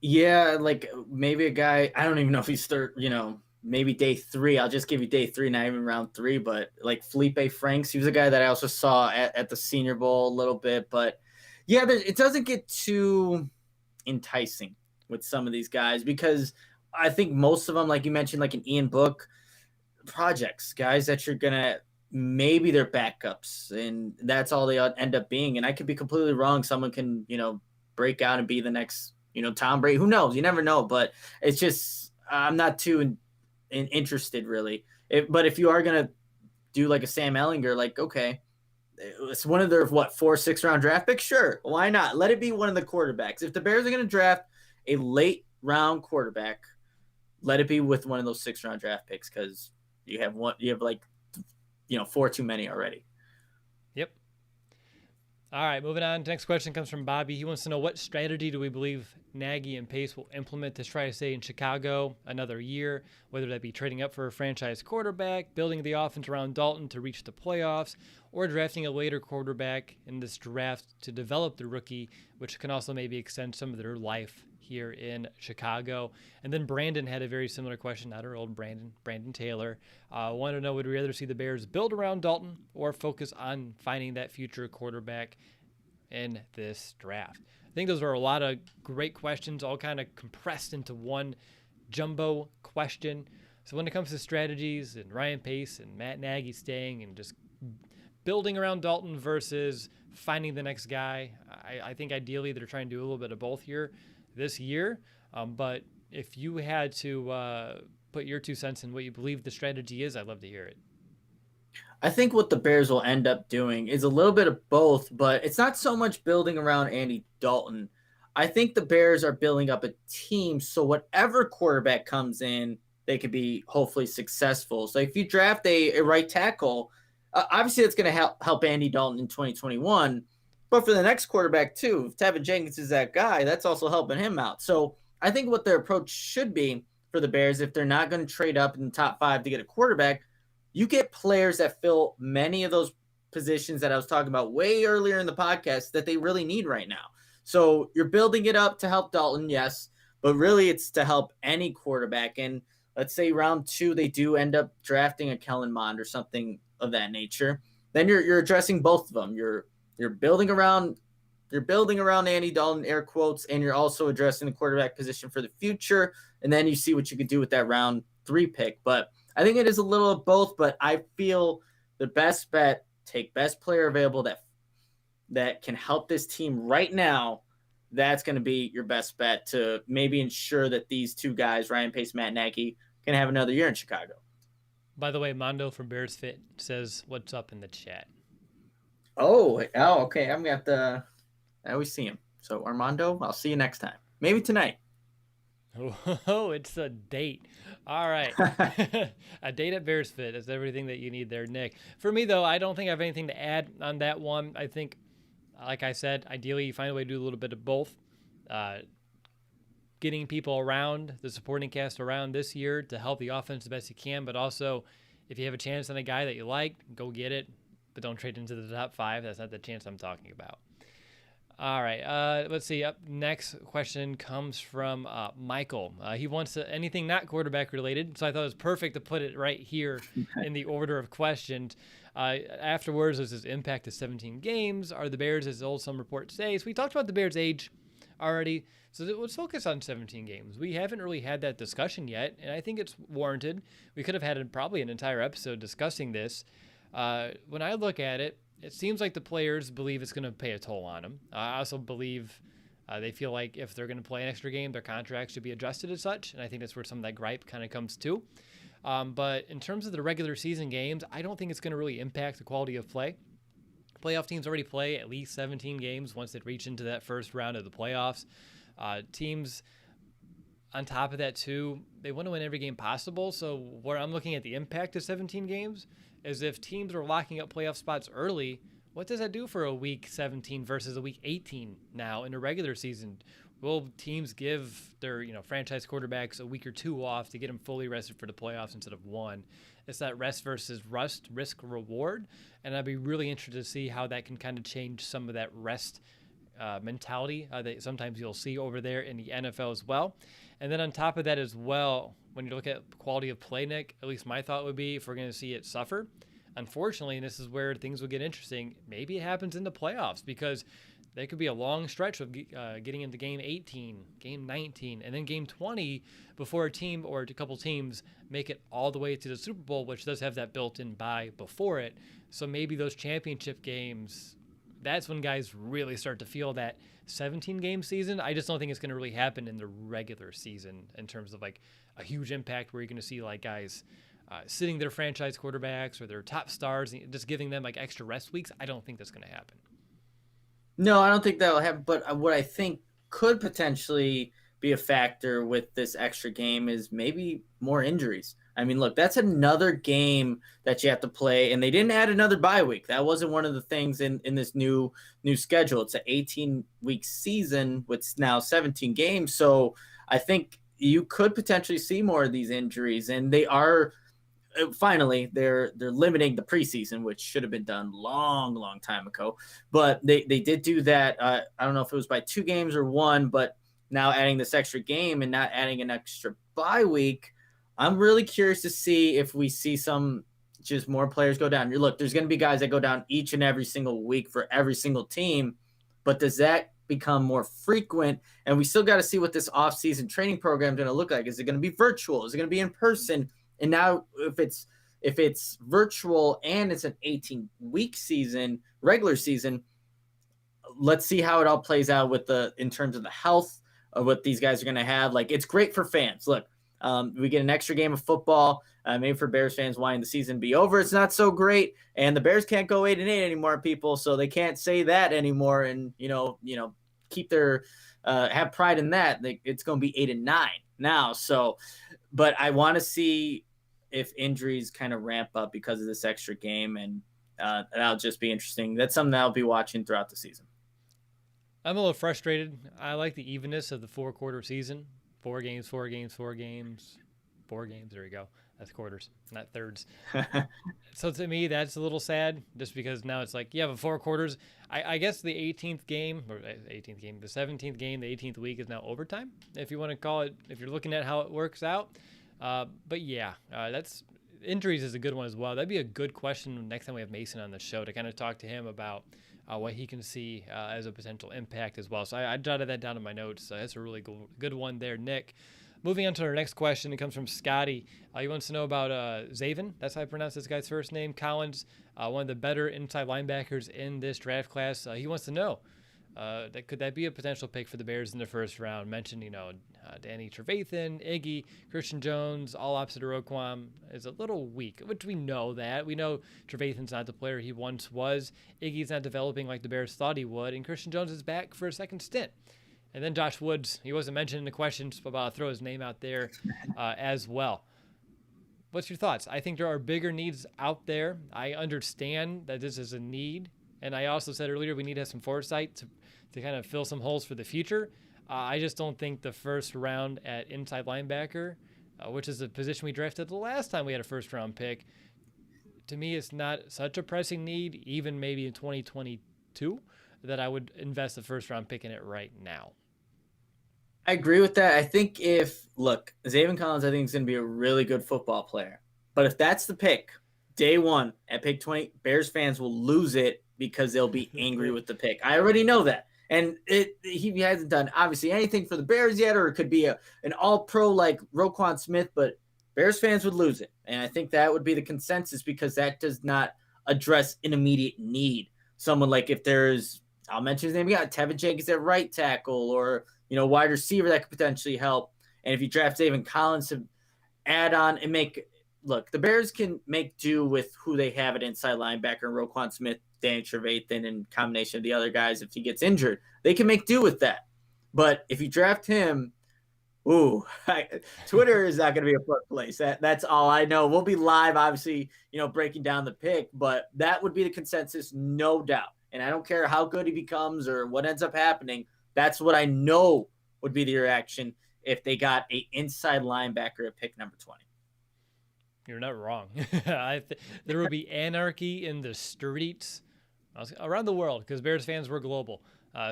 Yeah, like maybe a guy, I don't even know if he's maybe day 3. I'll just give you day 3, not even round 3. But like Felipe Franks, he was a guy that I also saw at the Senior Bowl a little bit. But yeah, it doesn't get too enticing with some of these guys because I think most of them, like you mentioned, like an Ian Book, projects, guys that you're gonna maybe they're backups, and that's all they end up being. And I could be completely wrong. Someone can break out and be the next Tom Brady. Who knows? You never know. But it's just I'm not too interested really. But if you are gonna do like a Sam Ellinger, like okay, it's one of their 4-6 round draft picks. Sure, why not? Let it be one of the quarterbacks. If the Bears are gonna draft a late round quarterback, let it be with one of those 6 round draft picks because you have 4 too many already. Yep. All right, moving on. The next question comes from Bobby. He wants to know, what strategy do we believe Nagy and Pace will implement to try to stay in Chicago another year, whether that be trading up for a franchise quarterback, building the offense around Dalton to reach the playoffs, or drafting a later quarterback in this draft to develop the rookie, which can also maybe extend some of their life here in Chicago. And then Brandon had a very similar question, not our old Brandon Taylor. Wanted to know, would we rather see the Bears build around Dalton or focus on finding that future quarterback in this draft? I think those are a lot of great questions, all kind of compressed into one jumbo question. So when it comes to strategies and Ryan Pace and Matt Nagy staying and just building around Dalton versus finding the next guy, I think ideally they're trying to do a little bit of both here this year. But if you had to put your 2 cents in what you believe the strategy is, I'd love to hear it. I think what the Bears will end up doing is a little bit of both, but it's not so much building around Andy Dalton. I think the Bears are building up a team so whatever quarterback comes in, they could be hopefully successful. So if you draft a right tackle, obviously that's going to help Andy Dalton in 2021. But for the next quarterback, too, if Tevin Jenkins is that guy, that's also helping him out. So I think what their approach should be for the Bears, if they're not going to trade up in the top 5 to get a quarterback, you get players that fill many of those positions that I was talking about way earlier in the podcast that they really need right now. So you're building it up to help Dalton, yes, but really it's to help any quarterback. And let's say round 2, they do end up drafting a Kellen Mond or something of that nature. Then you're addressing both of them. You're building around Andy Dalton, air quotes, and you're also addressing the quarterback position for the future. And then you see what you could do with that round 3 pick. But I think it is a little of both, but I feel the best bet, take best player available that can help this team right now. That's going to be your best bet to maybe ensure that these 2 guys, Ryan Pace, Matt Nagy, can have another year in Chicago. By the way, Mondo from Bears Fit says, "What's up?" in the chat. Oh, okay. I'm gonna have to. I always see him. So Armando, I'll see you next time. Maybe tonight. Oh, it's a date. All right. A date at Bears Fit. That's everything that you need there, Nick. For me, though, I don't think I have anything to add on that one. I think, like I said, ideally you find a way to do a little bit of both. Getting people around, the supporting cast around this year to help the offense the best you can, but also if you have a chance on a guy that you like, go get it, but don't trade into the top 5. That's not the chance I'm talking about. All right, let's see. Up next question comes from Michael. He wants anything not quarterback related, so I thought it was perfect to put it right here in the order of questions. Afterwards, there's his impact to 17 games. Are the Bears, as old some reports say? So we talked about the Bears' age already, so let's focus on 17 games. We haven't really had that discussion yet, and I think it's warranted. We could have had probably an entire episode discussing this. When I look at it, it seems like the players believe it's going to pay a toll on them. I also believe they feel like if they're going to play an extra game, their contracts should be adjusted as such. And I think that's where some of that gripe kind of comes to. But in terms of the regular season games, I don't think it's going to really impact the quality of play. Playoff teams already play at least 17 games once they reach into that first round of the playoffs. Teams, on top of that, too, they want to win every game possible. So where I'm looking at the impact of 17 games is if teams are locking up playoff spots early, what does that do for a week 17 versus a week 18 now in a regular season? Will teams give their franchise quarterbacks a week or two off to get them fully rested for the playoffs instead of one? It's that rest versus rust, risk reward, and I'd be really interested to see how that can kind of change some of that rest mentality that sometimes you'll see over there in the NFL as well. And then on top of that as well, when you look at quality of play, Nick, at least my thought would be if we're going to see it suffer, unfortunately, and this is where things will get interesting, maybe it happens in the playoffs because there could be a long stretch of getting into game 18, game 19, and then game 20 before a team or a couple teams make it all the way to the Super Bowl, which does have that built-in bye before it. So maybe those championship games, that's when guys really start to feel that 17-game season. I just don't think it's going to really happen in the regular season in terms of like a huge impact where you're going to see like guys sitting their franchise quarterbacks or their top stars, just giving them like extra rest weeks. I don't think that's going to happen. No, I don't think that'll happen. But what I think could potentially be a factor with this extra game is maybe more injuries. I mean, look, that's another game that you have to play, and they didn't add another bye week. That wasn't one of the things in this new schedule. It's an 18-week season with now 17 games. So I think you could potentially see more of these injuries, and they are finally they're limiting the preseason, which should have been done long time ago. But they did do that. I don't know if it was by 2 games or 1, but now adding this extra game and not adding an extra bye week, I'm really curious to see if we see some just more players go down. Look, there's going to be guys that go down each and every single week for every single team, but does that become more frequent? And we still got to see what this off-season training program is going to look like. Is it going to be virtual? Is it going to be in person? And now if it's virtual and it's an 18-week season, regular season, let's see how it all plays out with in terms of the health of what these guys are going to have. Like, it's great for fans. Look, we get an extra game of football. Maybe for Bears fans wanting the season be over, it's not so great. And the Bears can't go 8-8 anymore, people. So they can't say that anymore. And keep their have pride in that. It's going to be 8-9 now. So, but I want to see if injuries kind of ramp up because of this extra game, and that'll just be interesting. That's something that I'll be watching throughout the season. I'm a little frustrated. I like the evenness of the 4-quarter season. 4 games, 4 games, 4 games, 4 games. There you go. That's quarters, not thirds. So to me, that's a little sad just because now it's like you have 4 quarters. I guess the 18th game, or 18th game, the 17th game, the 18th week is now overtime, if you want to call it, if you're looking at how it works out. But yeah, that's injuries is a good one as well. That'd be a good question next time we have Mason on the show to kind of talk to him about what he can see as a potential impact as well. So I jotted that down in my notes. That's a really good one there, Nick. Moving on to our next question, it comes from Scotty. He wants to know about Zaven. That's how I pronounce this guy's first name. Collins, one of the better inside linebackers in this draft class. He wants to know, Could that be a potential pick for the Bears in the first round? Mentioned, Danny Trevathan, Iggy, Christian Jones, all opposite of Roquan is a little weak, which we know that. We know Trevathan's not the player he once was. Iggy's not developing like the Bears thought he would, and Christian Jones is back for a second stint. And then Josh Woods, he wasn't mentioned in the questions, but I'll throw his name out there as well. What's your thoughts? I think there are bigger needs out there. I understand that this is a need. And I also said earlier we need to have some foresight to kind of fill some holes for the future. I just don't think the first round at inside linebacker, which is the position we drafted the last time we had a first-round pick, to me it's not such a pressing need, even maybe in 2022, that I would invest the first-round pick in it right now. I agree with that. I think Zaven Collins, I think is going to be a really good football player. But if that's the pick, day one at pick 20, Bears fans will lose it because they'll be angry with the pick. I already know that. And he hasn't done, obviously, anything for the Bears yet, or it could be an all-pro like Roquan Smith, but Bears fans would lose it. And I think that would be the consensus because that does not address an immediate need. Someone like if there's, I'll mention his name, you got Tevin Jenkins at right tackle or, wide receiver that could potentially help. And if you draft Zaven Collins to add on and the Bears can make do with who they have at inside linebacker, Roquan Smith, Danny Trevathan, and combination of the other guys. If he gets injured, they can make do with that. But if you draft him, Twitter is not going to be a fun place. That's all I know. We'll be live, obviously, breaking down the pick, but that would be the consensus, no doubt. And I don't care how good he becomes or what ends up happening. That's what I know would be the reaction if they got an inside linebacker at pick number 20. You're not wrong. There would be anarchy in the streets around the world because Bears fans were global.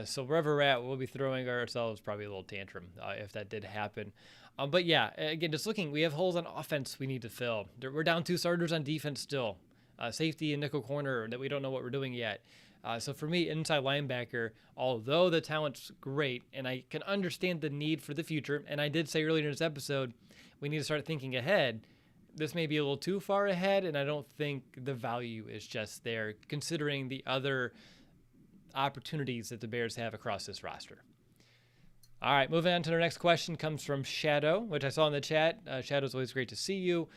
So wherever we're at, we'll be throwing ourselves probably a little tantrum if that did happen. But yeah, again, just looking, we have holes on offense we need to fill. We're down 2 starters on defense still. Safety and nickel corner that we don't know what we're doing yet. So for me, inside linebacker, although the talent's great and I can understand the need for the future, and I did say earlier in this episode, we need to start thinking ahead. This may be a little too far ahead, and I don't think the value is just there, considering the other opportunities that the Bears have across this roster. All right, moving on to our next question comes from Shadow, which I saw in the chat. Shadow's always great to see you.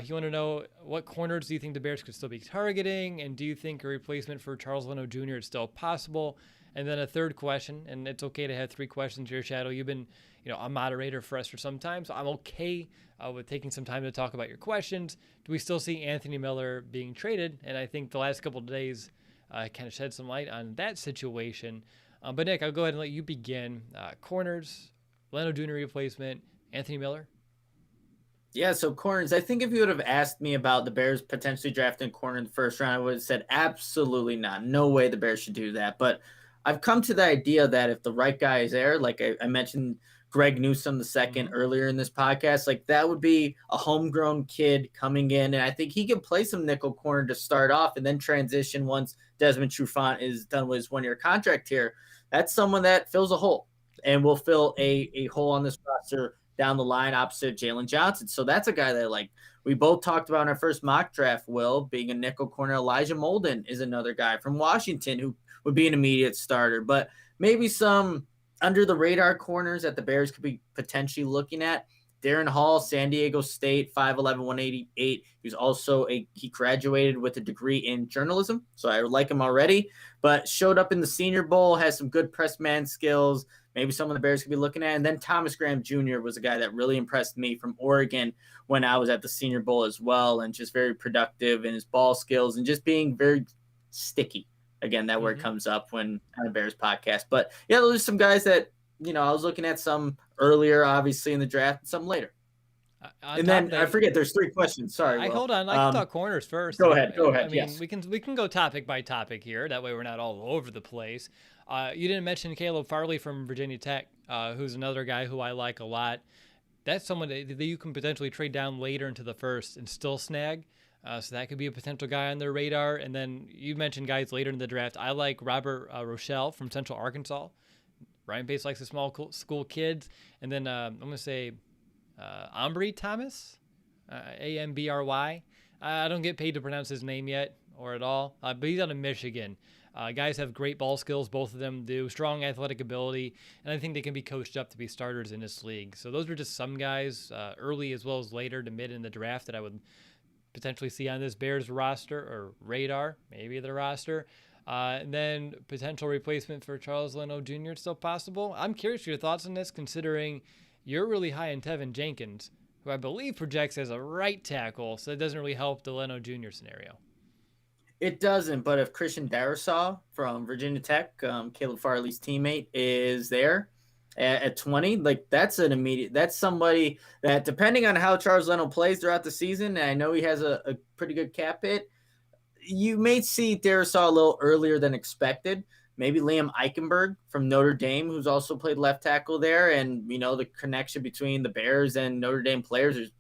You want to know what corners do you think the Bears could still be targeting, and do you think a replacement for Charles Leno Jr. is still possible? And then a third question, and it's okay to have 3 questions here, Shadow. You've been, a moderator for us for some time, so I'm okay with taking some time to talk about your questions. Do we still see Anthony Miller being traded? And I think the last couple of days kind of shed some light on that situation. But Nick, I'll go ahead and let you begin. Corners, Leno Jr. replacement, Anthony Miller. Yeah, so corners, I think if you would have asked me about the Bears potentially drafting corner in the first round, I would have said absolutely not. No way the Bears should do that. But I've come to the idea that if the right guy is there, like I mentioned Greg Newsome II earlier in this podcast, like that would be a homegrown kid coming in. And I think he can play some nickel corner to start off and then transition once Desmond Trufant is done with his 1-year contract here. That's someone that fills a hole and will fill a hole on this roster down the line opposite Jalen Johnson. So that's a guy that we both talked about in our first mock draft, Will, being a nickel corner. Elijah Molden is another guy from Washington who would be an immediate starter, but maybe some under the radar corners that the Bears could be potentially looking at. Darren Hall, San Diego State, 5'11", 188. He graduated with a degree in journalism, so I like him already, but showed up in the Senior Bowl, has some good press man skills, maybe someone the Bears could be looking at. And then Thomas Graham Jr. was a guy that really impressed me from Oregon when I was at the Senior Bowl as well, and just very productive in his ball skills and just being very sticky. Again, that word comes up when on a Bears podcast. But yeah, those are some guys that, I was looking at some earlier, obviously, in the draft, and some later. And then I forget, there's 3 questions. Sorry. Hold on. I can talk corners first. Go ahead. I mean, yes. we can go topic by topic here. That way we're not all over the place. You didn't mention Caleb Farley from Virginia Tech, who's another guy who I like a lot. That's someone that you can potentially trade down later into the first and still snag. So that could be a potential guy on their radar. And then you mentioned guys later in the draft. I like Robert Rochelle from Central Arkansas. Ryan Pace likes the small school kids. And then I'm going to say Ambry Thomas, Ambry. I don't get paid to pronounce his name yet or at all, but he's out of Michigan. Guys have great ball skills, both of them do, strong athletic ability, and I think they can be coached up to be starters in this league. So those are just some guys, early as well as later to mid in the draft, that I would potentially see on this Bears roster or radar, maybe the roster. And then potential replacement for Charles Leno Jr. still possible. I'm curious your thoughts on this, considering you're really high in Tevin Jenkins, who I believe projects as a right tackle, so it doesn't really help the Leno Jr. scenario. It doesn't, but if Christian Darrisaw from Virginia Tech, Caleb Farley's teammate, is there at 20, like that's somebody that, depending on how Charles Leno plays throughout the season, and I know he has a pretty good cap hit, you may see Darrisaw a little earlier than expected. Maybe Liam Eichenberg from Notre Dame, who's also played left tackle there, and the connection between the Bears and Notre Dame players.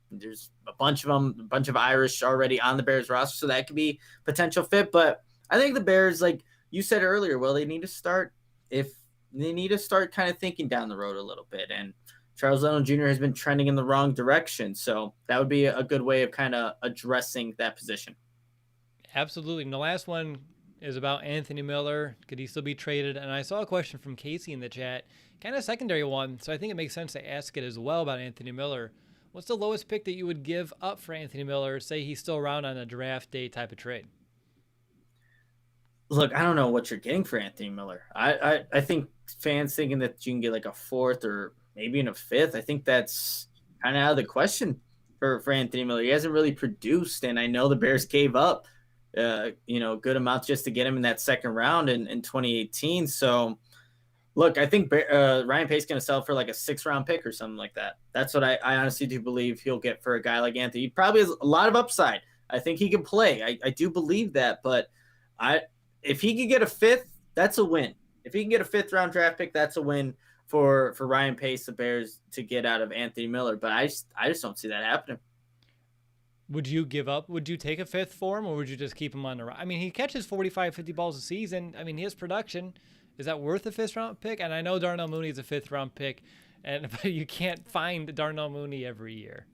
There's a bunch of them, a bunch of Irish already on the Bears roster, so that could be potential fit. But I think the Bears, like you said earlier, they need to start kind of thinking down the road a little bit. And Charles Leno Jr. has been trending in the wrong direction, so that would be a good way of kind of addressing that position. Absolutely. And the last one is about Anthony Miller. Could he still be traded? And I saw a question from Casey in the chat, kind of a secondary one, so I think it makes sense to ask it as well about Anthony Miller. What's the lowest pick that you would give up for Anthony Miller? Say he's still around on a draft day type of trade. Look, I don't know what you're getting for Anthony Miller. I think fans thinking that you can get like a fourth or maybe in a fifth, I think that's kind of out of the question for Anthony Miller. He hasn't really produced, and I know the Bears gave up, good amounts just to get him in that second round in 2018. So, look, I think Ryan Pace is going to sell for like a 6th-round pick or something like that. That's what I honestly do believe he'll get for a guy like Anthony. He probably has a lot of upside. I think he can play. I do believe that. But if he could get a 5th, that's a win. If he can get a 5th-round draft pick, that's a win for Ryan Pace, the Bears, to get out of Anthony Miller. But I just don't see that happening. Would you give up? Would you take a 5th for him, or would you just keep him on the – I mean, he catches 45, 50 balls a season. I mean, his production – is that worth a 5th-round pick? And I know Darnell Mooney is a 5th-round pick, but you can't find Darnell Mooney every year.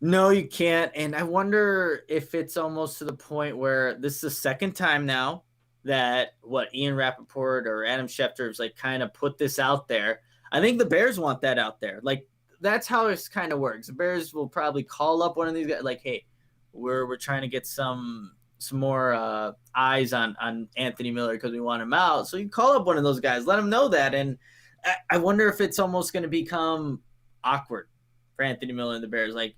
No, you can't. And I wonder if it's almost to the point where this is the second time now that Ian Rappaport or Adam Schefter has like kind of put this out there. I think the Bears want that out there. Like, that's how it kind of works. The Bears will probably call up one of these guys like, hey, we're trying to get some more eyes on Anthony Miller because we want him out. So you call up one of those guys, let him know that. And I wonder if it's almost going to become awkward for Anthony Miller and the Bears. Like,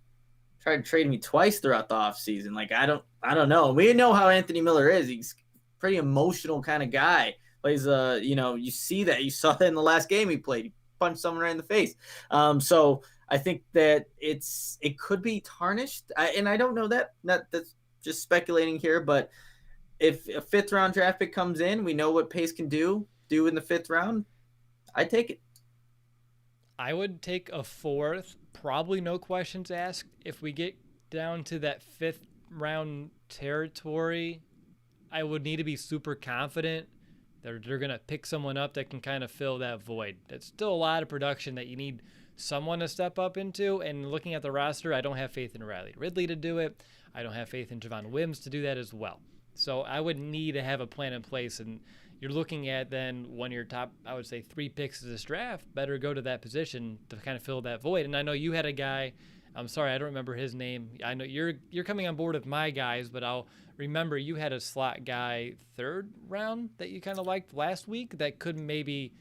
tried to trade me twice throughout the offseason. Like, I don't know. We know how Anthony Miller is. He's a pretty emotional kind of guy. Plays, you see that. You saw that in the last game he played. He punched someone right in the face. So I think that it could be tarnished. And I don't know that. That's just speculating here, but if a 5th-round draft pick comes in, we know what Pace can do in the 5th round. I'd take it. I would take a 4th, probably no questions asked. If we get down to that 5th-round territory, I would need to be super confident that they're going to pick someone up that can kind of fill that void. That's still a lot of production that you need someone to step up into, and looking at the roster, I don't have faith in Riley Ridley to do it. I don't have faith in Javon Wims to do that as well. So I would need to have a plan in place, and you're looking at then one of your top, I would say, 3 picks of this draft, better go to that position to kind of fill that void. And I know you had a guy, I'm sorry, I don't remember his name. I know you're coming on board with my guys, but I'll remember you had a slot guy 3rd round that you kind of liked last week that could maybe,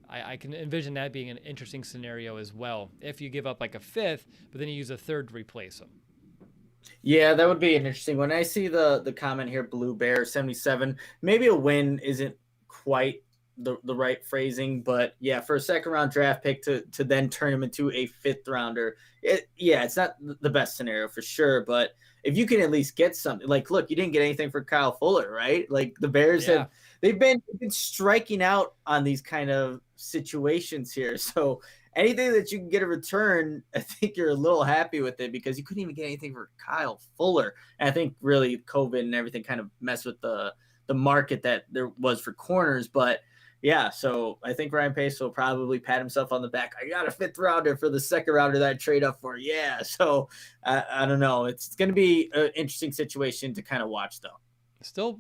I can envision that being an interesting scenario as well. If you give up like a 5th, but then you use a 3rd to replace him. Yeah, that would be an interesting one. I see the comment here, Blue Bear 77. Maybe a win isn't quite the right phrasing, but yeah, for a 2nd-round draft pick to then turn him into a 5th-rounder, it's not the best scenario for sure. But if you can at least get something, like, look, you didn't get anything for Kyle Fuller, right? Like, the Bears they've been striking out on these kind of situations here. So anything that you can get a return, I think you're a little happy with it, because you couldn't even get anything for Kyle Fuller. And I think really COVID and everything kind of messed with the market that there was for corners. But yeah, so I think Ryan Pace will probably pat himself on the back. I got a 5th-rounder for the 2nd-rounder that I trade up for. Yeah, so I don't know. It's going to be an interesting situation to kind of watch, though. Still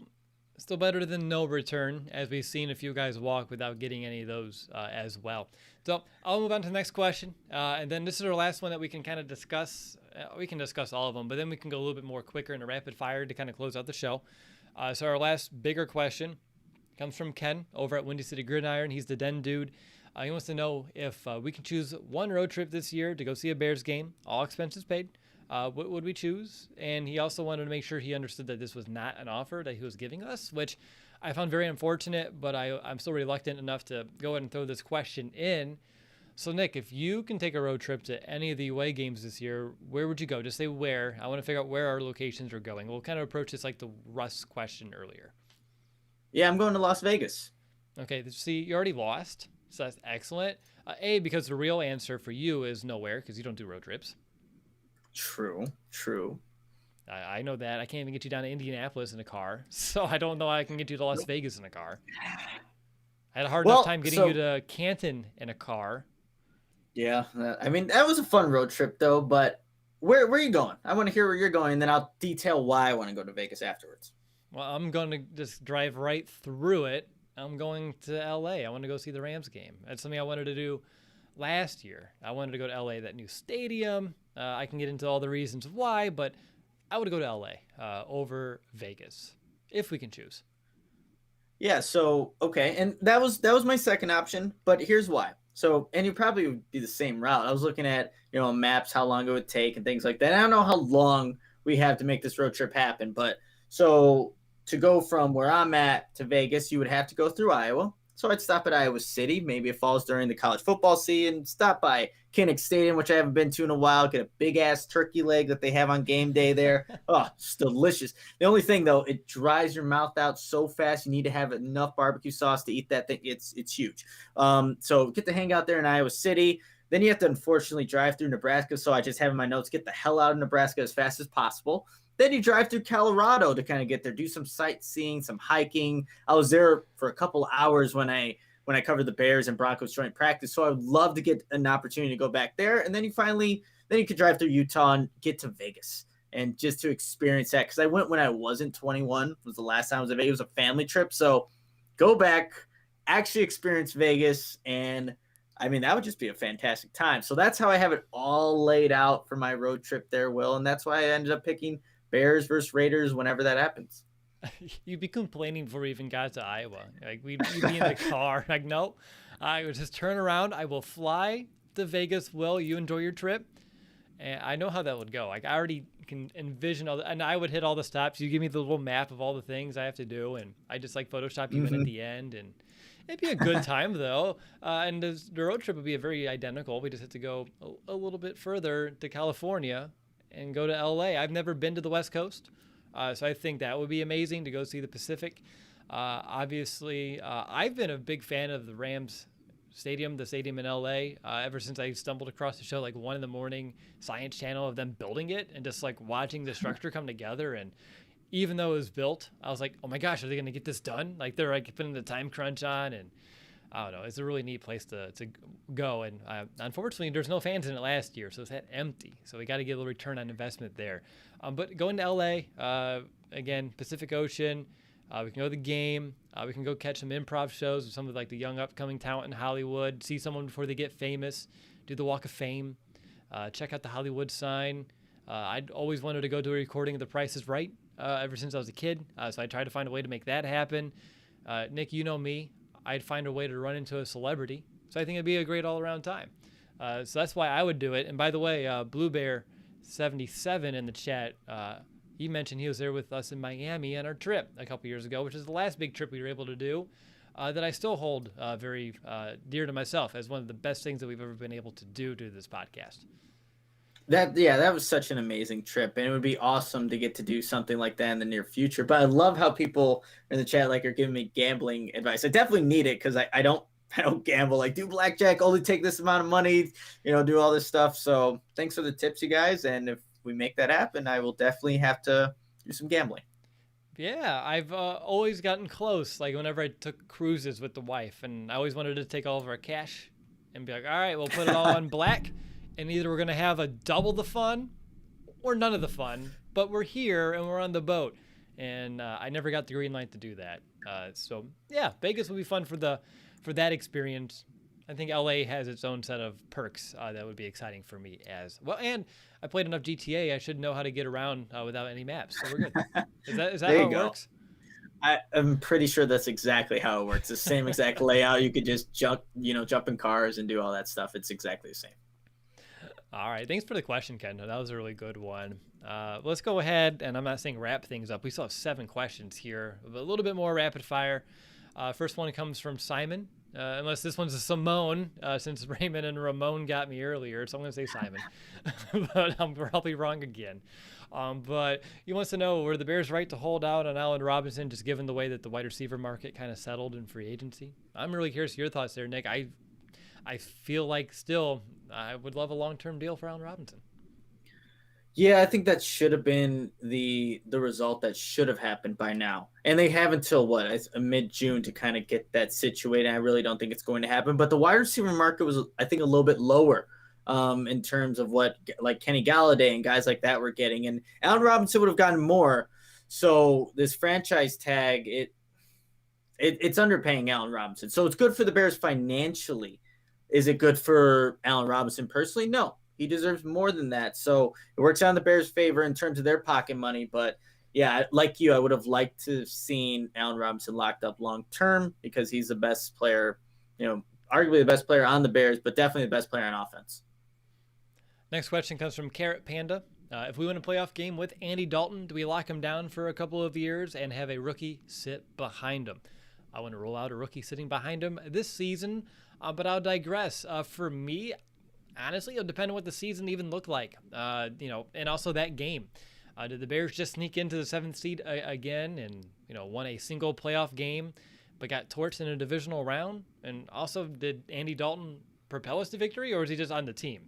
Still better than no return, as we've seen a few guys walk without getting any of those as well. So I'll move on to the next question. And then this is our last one that we can kind of discuss. We can discuss all of them, but then we can go a little bit more quicker in a rapid fire to kind of close out the show. So our last bigger question comes from Ken over at Windy City Gridiron. He's the Den dude. He wants to know if we can choose one road trip this year to go see a Bears game, all expenses paid. What would we choose? And he also wanted to make sure he understood that this was not an offer that he was giving us, which I found very unfortunate, but I'm still reluctant enough to go ahead and throw this question in. So, Nick, if you can take a road trip to any of the away games this year, where would you go? Just say where. I want to figure out where our locations are going. We'll kind of approach this like the Russ question earlier. Yeah, I'm going to Las Vegas. Okay, see, you already lost, so that's excellent. Because the real answer for you is nowhere, because you don't do road trips. True. I know that. I can't even get you down to Indianapolis in a car, so I don't know how I can get you to Las Vegas in a car. I had a hard enough time getting you to Canton in a car. Yeah, I mean, that was a fun road trip, though, but where are you going? I want to hear where you're going, and then I'll detail why I want to go to Vegas afterwards. Well, I'm going to just drive right through it. I'm going to L.A. I want to go see the Rams game. That's something I wanted to do last year. I wanted to go to L.A., that new stadium. I can get into all the reasons why, but I would go to L.A. Over Vegas, if we can choose. Yeah, so, okay, and that was my second option, but here's why. So, and you probably would be the same route. I was looking at, maps, how long it would take and things like that. I don't know how long we have to make this road trip happen, but so to go from where I'm at to Vegas, you would have to go through Iowa. So I'd stop at Iowa City. Maybe it falls during the college football season. Stop by Kinnick Stadium, which I haven't been to in a while. Get a big-ass turkey leg that they have on game day there. Oh, it's delicious. The only thing, though, it dries your mouth out so fast. You need to have enough barbecue sauce to eat that thing. It's huge. So get to hang out there in Iowa City. Then you have to, unfortunately, drive through Nebraska. So I just have in my notes, get the hell out of Nebraska as fast as possible. Then you drive through Colorado to kind of get there, do some sightseeing, some hiking. I was there for a couple of hours when I covered the Bears and Broncos joint practice. So I would love to get an opportunity to go back there. And then you could drive through Utah and get to Vegas and just to experience that. Because I went when I wasn't 21, was the last time I was at Vegas. It was a family trip. So go back, actually experience Vegas. And I mean, that would just be a fantastic time. So that's how I have it all laid out for my road trip there, Will. And that's why I ended up picking Bears versus Raiders whenever that happens. You'd be complaining before we even got to Iowa. Like, you'd be in the car. Like, nope. I would just turn around. I will fly to Vegas. Will, you enjoy your trip? And I know how that would go. Like, I already can envision and I would hit all the stops. You give me the little map of all the things I have to do, and I just Photoshop you in at the end, and it'd be a good time though. And the road trip would be very identical. We just have to go a little bit further to California and go to LA. I've never been to the West Coast, so I think that would be amazing to go see the Pacific. Obviously, I've been a big fan of the Rams stadium, the stadium in LA, ever since I stumbled across the show like 1 a.m. Science Channel of them building it and just watching the structure come together. And even though it was built, I was like, oh my gosh, are they going to get this done? Like, they're putting the time crunch on, and I don't know. It's a really neat place to go. And unfortunately, there's no fans in it last year, so it's empty. So we got to get a little return on investment there. But going to LA, again, Pacific Ocean, we can go to the game. We can go catch some improv shows with some of the young upcoming talent in Hollywood, see someone before they get famous, do the Walk of Fame, check out the Hollywood sign. I'd always wanted to go to a recording of The Price is Right ever since I was a kid. So I tried to find a way to make that happen. Nick, you know me. I'd find a way to run into a celebrity. So I think it'd be a great all-around time. So that's why I would do it. And by the way, Blue Bear 77 in the chat, he mentioned he was there with us in Miami on our trip a couple years ago, which is the last big trip we were able to do, that I still hold very dear to myself as one of the best things that we've ever been able to do this podcast. That was such an amazing trip, and it would be awesome to get to do something like that in the near future. But I love how people in the chat are giving me gambling advice. I definitely need it because I don't gamble. Do blackjack, only take this amount of money, do all this stuff. So thanks for the tips, you guys. And if we make that happen, I will definitely have to do some gambling. Yeah, I've always gotten close. Whenever I took cruises with the wife, and I always wanted to take all of our cash and be like, all right, we'll put it all on black. And either we're going to have a double the fun or none of the fun, but we're here and we're on the boat. and I never got the green light to do that. So yeah, Vegas will be fun for that experience. I think LA has its own set of perks that would be exciting for me as well. And I played enough GTA, I should know how to get around without any maps, so we're good. Is that There how you it go. works? I'm pretty sure that's exactly how it works. The same exact layout. You could just jump in cars and do all that stuff. It's exactly the same. All right, thanks for the question, Ken. That was a really good one. Let's go ahead, and I'm not saying wrap things up. We still have 7 questions here, a little bit more rapid fire. First one comes from Simon. Unless this one's a Simone, since Raymond and Ramon got me earlier, so I'm going to say Simon. But I'm probably wrong again. But he wants to know, were the Bears right to hold out on Allen Robinson, just given the way that the wide receiver market kind of settled in free agency? I'm really curious your thoughts there, Nick. I feel like still I would love a long-term deal for Allen Robinson. Yeah, I think that should have been the result that should have happened by now. And they have until what? It's mid-June to kind of get that situated. I really don't think it's going to happen. But the wide receiver market was, I think, a little bit lower in terms of what like Kenny Galladay and guys like that were getting. And Allen Robinson would have gotten more. So this franchise tag, it's underpaying Allen Robinson. So it's good for the Bears financially. Is it good for Allen Robinson personally? No. He deserves more than that. So it works out in the Bears' favor in terms of their pocket money. But yeah, like you, I would have liked to have seen Allen Robinson locked up long term because he's the best player, arguably the best player on the Bears, but definitely the best player on offense. Next question comes from Carrot Panda. If we win a playoff game with Andy Dalton, do we lock him down for a couple of years and have a rookie sit behind him? I want to roll out a rookie sitting behind him this season, but I'll digress. For me, honestly, it'll depend on what the season even looked like, and also that game. Did the Bears just sneak into the 7th seed again and, won a single playoff game, but got torched in a divisional round? And also, did Andy Dalton propel us to victory, or is he just on the team?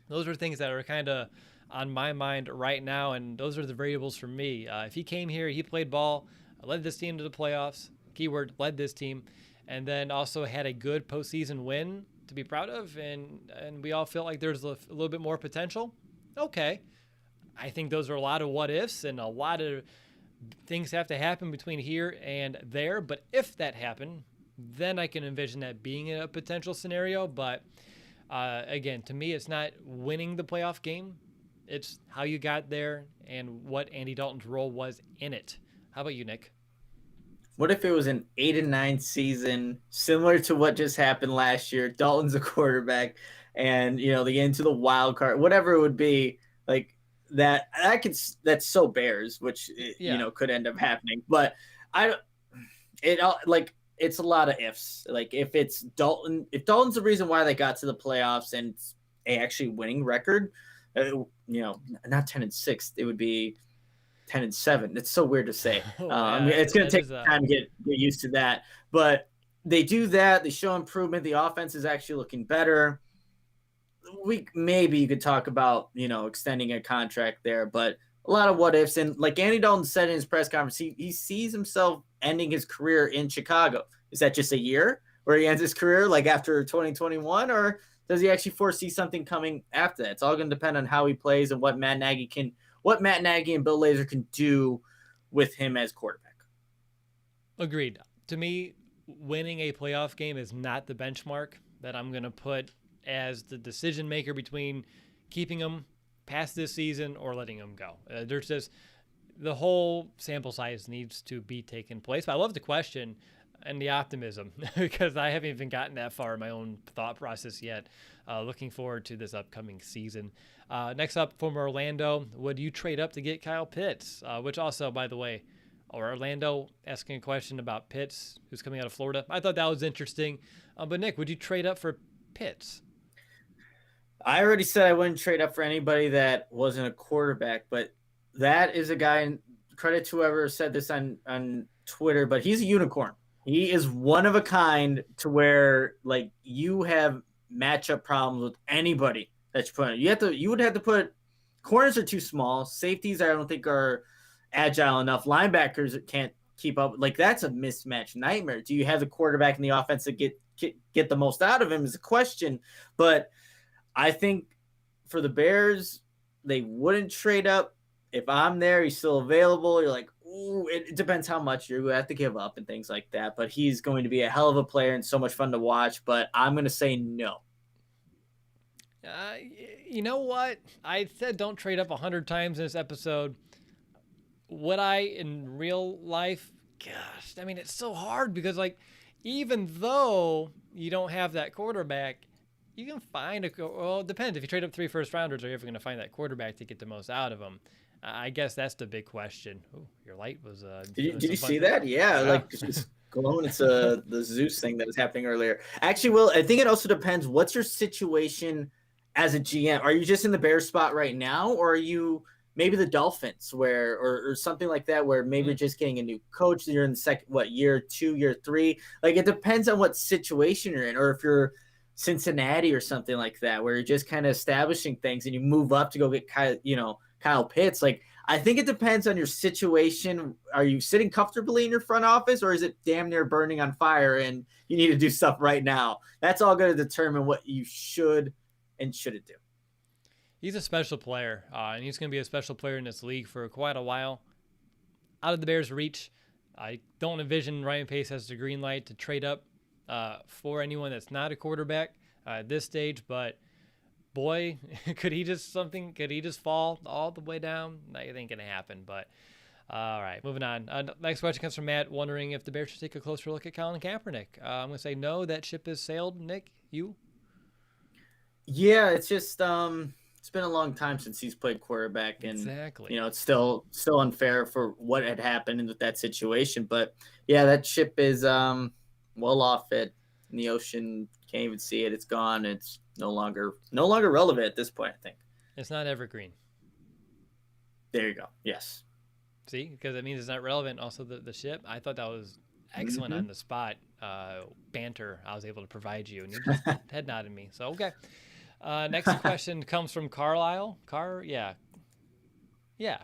Those are things that are kind of on my mind right now, and those are the variables for me. If he came here, he played ball, led this team to the playoffs, keyword, led this team, and then also had a good postseason win to be proud of, and we all feel like there's a little bit more potential, okay. I think those are a lot of what ifs, and a lot of things have to happen between here and there, but if that happened, then I can envision that being a potential scenario. But again, to me, it's not winning the playoff game, it's how you got there and what Andy Dalton's role was in it. How about you, Nick? What if it was an 8-9 season, similar to what just happened last year? Dalton's a quarterback, and they get into the wild card, whatever it would be, like that's so Bears, which could end up happening. But it's a lot of ifs. Like if it's Dalton, if Dalton's the reason why they got to the playoffs and a actually winning record, not 10-6, it would be 10-7. It's so weird to say. It's going to take time to get used to that. But they do that. They show improvement. The offense is actually looking better. Maybe you could talk about, extending a contract there, but a lot of what ifs. And like Andy Dalton said in his press conference, he sees himself ending his career in Chicago. Is that just a year where he ends his career like after 2021, or does he actually foresee something coming after that? It's all going to depend on how he plays and what Matt Nagy and Bill Lazor can do with him as quarterback. Agreed. To me, winning a playoff game is not the benchmark that I'm going to put as the decision maker between keeping him past this season or letting him go. There's just the whole sample size needs to be taken place. But I love the question and the optimism because I haven't even gotten that far in my own thought process yet. Looking forward to this upcoming season. Next up from Orlando, would you trade up to get Kyle Pitts? Which also, by the way, Orlando asking a question about Pitts, who's coming out of Florida. I thought that was interesting. But Nick, would you trade up for Pitts? I already said I wouldn't trade up for anybody that wasn't a quarterback, but that is a guy, and credit to whoever said this on Twitter, but he's a unicorn. He is one of a kind to where like you have matchup problems with anybody that you put. You would have to put corners are too small. Safeties I don't think are agile enough. Linebackers can't keep up. Like that's a mismatch nightmare. Do you have the quarterback in the offense to get the most out of him is a question. But I think for the Bears, they wouldn't trade up. If I'm there, he's still available. You're like, It depends how much you have to give up and things like that. But he's going to be a hell of a player and so much fun to watch. But I'm going to say no. You know what? I said don't trade up 100 times in this episode. Would I in real life? Gosh, I mean, it's so hard because, like, even though you don't have that quarterback, you can find well, it depends. If you trade up 3 first rounders, are you ever going to find that quarterback to get the most out of them? I guess that's the big question. Oh, your light was. Did you see that? Yeah, like just glowing. It's the Zeus thing that was happening earlier. Actually, Will, I think it also depends. What's your situation as a GM? Are you just in the Bears spot right now, or are you maybe the Dolphins, where or something like that, where maybe you're just getting a new coach? You're in the year 2, year 3. Like it depends on what situation you're in, or if you're Cincinnati or something like that, where you're just kind of establishing things and you move up to go get Kyle Pitts. Like, I think it depends on your situation. Are you sitting comfortably in your front office, or is it damn near burning on fire and you need to do stuff right now? That's all going to determine what you should and shouldn't do. He's a special player, and he's going to be a special player in this league for quite a while. Out of the Bears' reach, I don't envision Ryan Pace has the green light to trade up for anyone that's not a quarterback at this stage, but boy, could he just fall all the way down? That ain't gonna happen. But all right, moving on. Next question comes from Matt, wondering if the Bears should take a closer look at Colin Kaepernick. I'm gonna say no. That ship has sailed. Nick, you? Yeah, it's just it's been a long time since he's played quarterback, and exactly. It's still unfair for what had happened with that situation. But yeah, that ship is well off it in the ocean. Can't even see it. It's gone. It's no longer relevant at this point, I think. It's not evergreen. There you go. Yes. See, because it means it's not relevant. Also, the ship. I thought that was excellent on the spot banter I was able to provide you, and you just head nodded me. So okay. Next question comes from Carlisle. Yeah. Carlyl.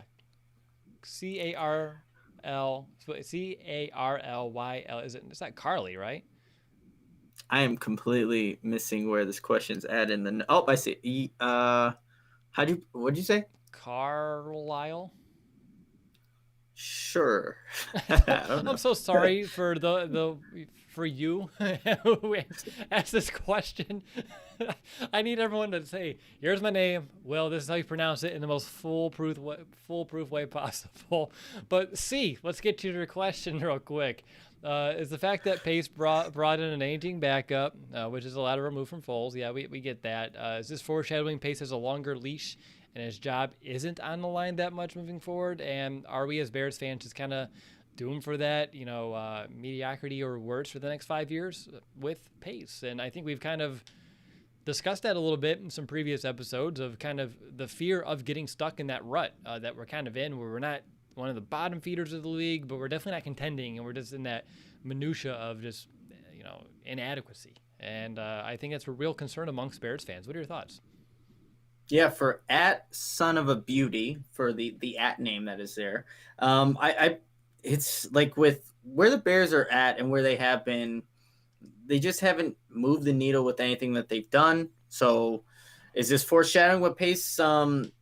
Is it? It's not Carly, right? I am completely missing where this question's at in the. Oh, I see. What'd you say? Carlisle. Sure. I'm so sorry for for you who asked this question. I need everyone to say, "Here's my name. Well, this is how you pronounce it in the most foolproof way possible." But let's get to your question real quick. Is the fact that Pace brought in an aging backup, which is a lot of remove from Foles. Yeah, we get that. Is this foreshadowing Pace has a longer leash and his job isn't on the line that much moving forward? And are we as Bears fans just kind of doomed for that, mediocrity or worse for the next 5 years with Pace? And I think we've kind of discussed that a little bit in some previous episodes of kind of the fear of getting stuck in that rut that we're kind of in, where we're not one of the bottom feeders of the league, but we're definitely not contending, and we're just in that minutia of just, inadequacy. And I think that's a real concern amongst Bears fans. What are your thoughts? Yeah, for @son of a beauty, for the name that is there. It's like with where the Bears are at and where they have been, they just haven't moved the needle with anything that they've done. So is this foreshadowing what Pace having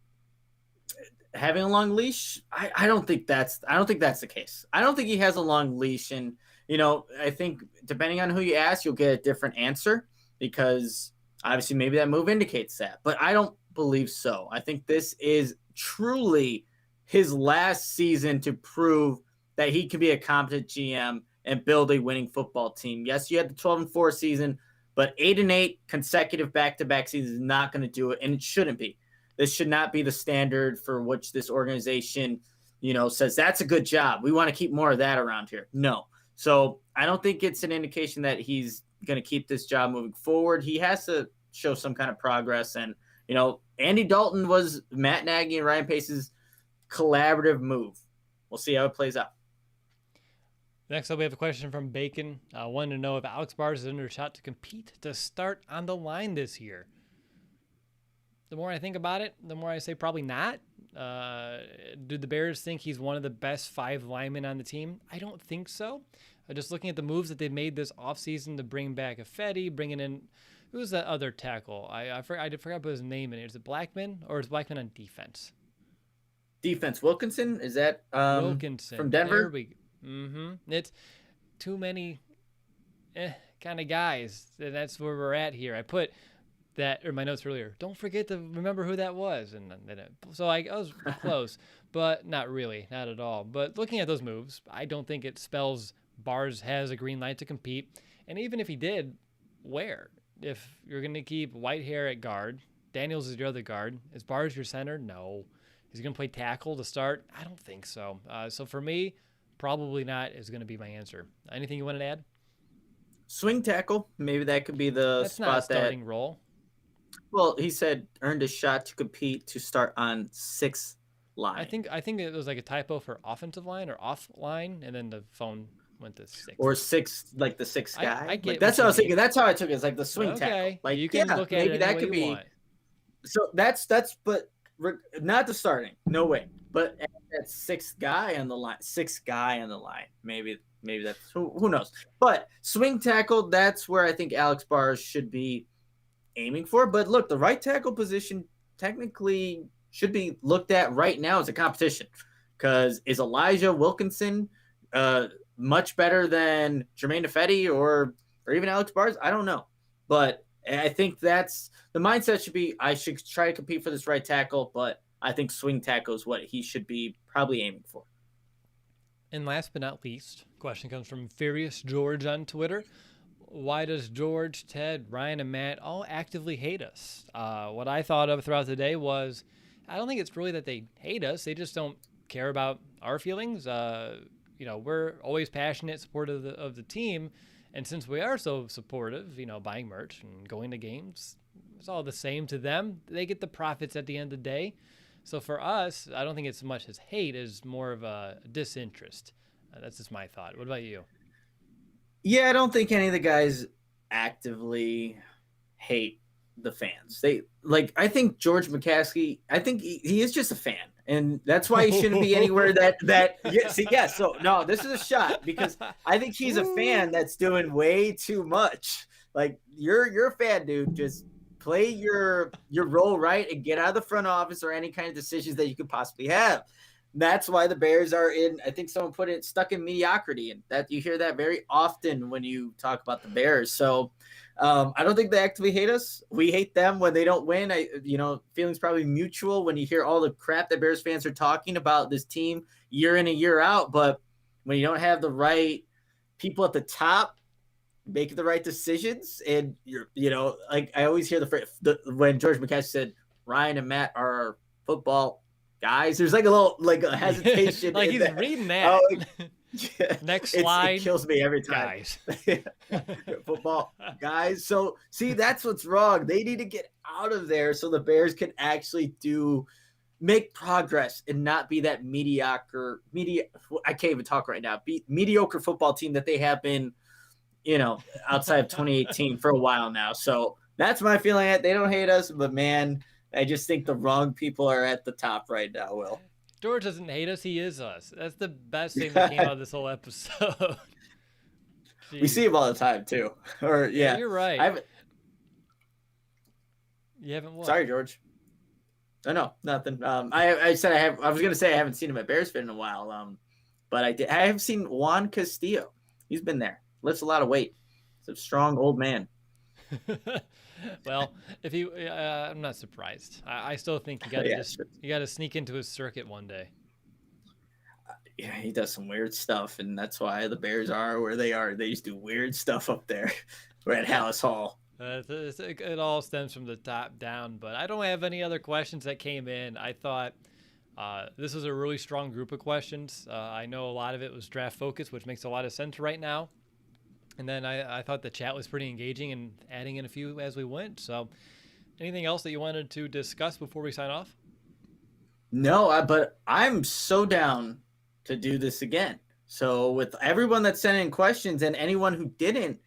a long leash? I don't think that's the case. I don't think he has a long leash, and I think depending on who you ask, you'll get a different answer, because obviously maybe that move indicates that, but I don't believe so. I think this is truly his last season to prove that he can be a competent GM and build a winning football team. Yes, you had the 12-4 season, but 8-8 consecutive back-to-back seasons is not going to do it, and it shouldn't be. This should not be the standard for which this organization, says that's a good job. We want to keep more of that around here. No. So I don't think it's an indication that he's going to keep this job moving forward. He has to show some kind of progress. And, Andy Dalton was Matt Nagy and Ryan Pace's collaborative move. We'll see how it plays out. Next up, we have a question from Bacon. I wanted to know if Alex Bars is under a shot to compete to start on the line this year. The more I think about it, the more I say probably not. Do the Bears think he's one of the best 5 linemen on the team? I don't think so. Just looking at the moves that they've made this offseason to bring back Ifedi, bringing in, who's that other tackle? I forgot to put his name in it. Is it Blackman, or is Blackman on defense? defense. Wilkinson, is that from Wilkinson. There Denver? we It's too many kind of guys. And that's where we're at here. I put that in my notes earlier. Don't forget to remember who that was. And then I was close, but not really. Not at all. But looking at those moves, I don't think it spells Bars has a green light to compete. And even if he did, where? If you're going to keep Whitehair at guard, Daniels is your other guard. Is Bars your center? No. Is he going to play tackle to start? I don't think so. So for me, probably not is going to be my answer. Anything you want to add? Swing tackle. Maybe that could be the That's spot not a starting role. Well, he said earned a shot to compete to start on 6th line. I think it was like a typo for offensive line or off line, and then the phone went to 6th. Or 6th, like the 6th guy. I get that's what I was thinking. That's how I took it. It's like the swing tackle. Okay, Like you can look at maybe it that any could way you be. want. So that's but not the starting. No way. But that 6th guy on the line. Maybe that's who knows. But swing tackle, that's where I think Alex Bars should be aiming for. But look, the right tackle position technically should be looked at right now as a competition, because is Elijah Wilkinson much better than Jermaine Ifedi or even Alex Bars? I don't know, but I think that's the mindset should be. I should try to compete for this right tackle, but I think swing tackle is what he should be probably aiming for. And last but not least, question comes from Furious George on Twitter. Why does George, Ted, Ryan, and Matt all actively hate us? What I thought of throughout the day was, I don't think it's really that they hate us. They just don't care about our feelings. We're always passionate, supportive of the team. And since we are so supportive, buying merch and going to games, it's all the same to them. They get the profits at the end of the day. So for us, I don't think it's so much as hate as more of a disinterest. That's just my thought. What about you? Yeah, I don't think any of the guys actively hate the fans. I think George McCaskey, I think he is just a fan. And that's why he shouldn't be anywhere So no, this is a shot, because I think he's a fan that's doing way too much. Like you're a fan, dude. Just play your role right and get out of the front office or any kind of decisions that you could possibly have. That's why the Bears are in, I think someone put it, stuck in mediocrity, and that you hear that very often when you talk about the Bears. So I don't think they actively hate us. We hate them when they don't win. Feelings probably mutual when you hear all the crap that Bears fans are talking about this team year in and year out. But when you don't have the right people at the top making the right decisions, and like I always hear when George McCaskey said Ryan and Matt are our football guys, there's like a hesitation. Like he's reading that. Yeah. Next slide. It kills me every time. Guys. Football guys. So see, that's what's wrong. They need to get out of there so the Bears can actually make progress and not be that I can't even talk right now. Be mediocre football team that they have been, outside of 2018 for a while now. So that's my feeling. They don't hate us, but man, I just think the wrong people are at the top right now, Will. George doesn't hate us. He is us. That's the best thing that came out of this whole episode. We see him all the time, too. Yeah. You're right. You haven't what? Sorry, George. No, nothing. I said I was going to say I haven't seen him at Bears Fit in a while. But I have seen Juan Castillo. He's been there. Lifts a lot of weight. He's a strong old man. Well, if I'm not surprised. I still think you got to sneak into his circuit one day. Yeah, he does some weird stuff, and that's why the Bears are where they are. They just do weird stuff up there. We're at Hallis Hall. It all stems from the top down, but I don't have any other questions that came in. I thought this was a really strong group of questions. I know a lot of it was draft focused, which makes a lot of sense right now. And then I thought the chat was pretty engaging and adding in a few as we went. So anything else that you wanted to discuss before we sign off? No, but I'm so down to do this again. So with everyone that sent in questions and anyone who didn't,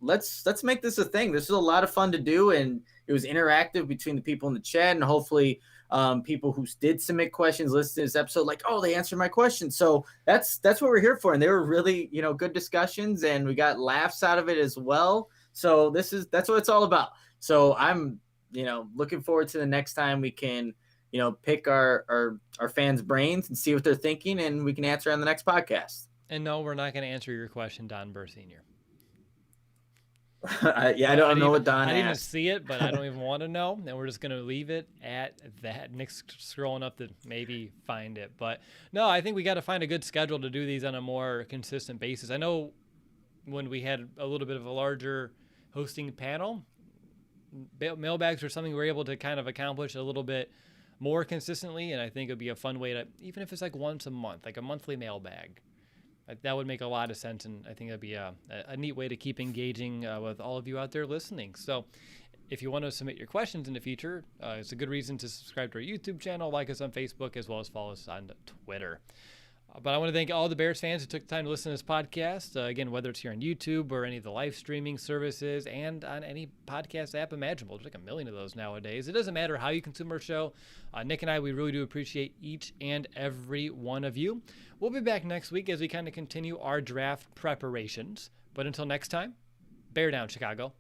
let's make this a thing. This is a lot of fun to do, and it was interactive between the people in the chat, and hopefully people who did submit questions listen to this episode they answered my question. So that's what we're here for. And they were really, good discussions, and we got laughs out of it as well. So that's what it's all about. So I'm, looking forward to the next time we can pick our fans' brains and see what they're thinking, and we can answer on the next podcast. And no, we're not going to answer your question, Don Burr Sr. I don't know what Don I didn't even asked. see it, but I don't even want to know. And we're just going to leave it at that. Nick's scrolling up to maybe find it. But no, I think we got to find a good schedule to do these on a more consistent basis. I know when we had a little bit of a larger hosting panel, mailbags are something we're able to kind of accomplish a little bit more consistently. And I think it would be a fun way to, even if it's like once a month, like a monthly mailbag. That would make a lot of sense, and I think that'd be a neat way to keep engaging with all of you out there listening. So if you want to submit your questions in the future, it's a good reason to subscribe to our YouTube channel, like us on Facebook, as well as follow us on Twitter. But I want to thank all the Bears fans who took the time to listen to this podcast. Again, whether it's here on YouTube or any of the live streaming services and on any podcast app imaginable. There's like a million of those nowadays. It doesn't matter how you consume our show. Nick and I, we really do appreciate each and every one of you. We'll be back next week as we kind of continue our draft preparations. But until next time, bear down, Chicago.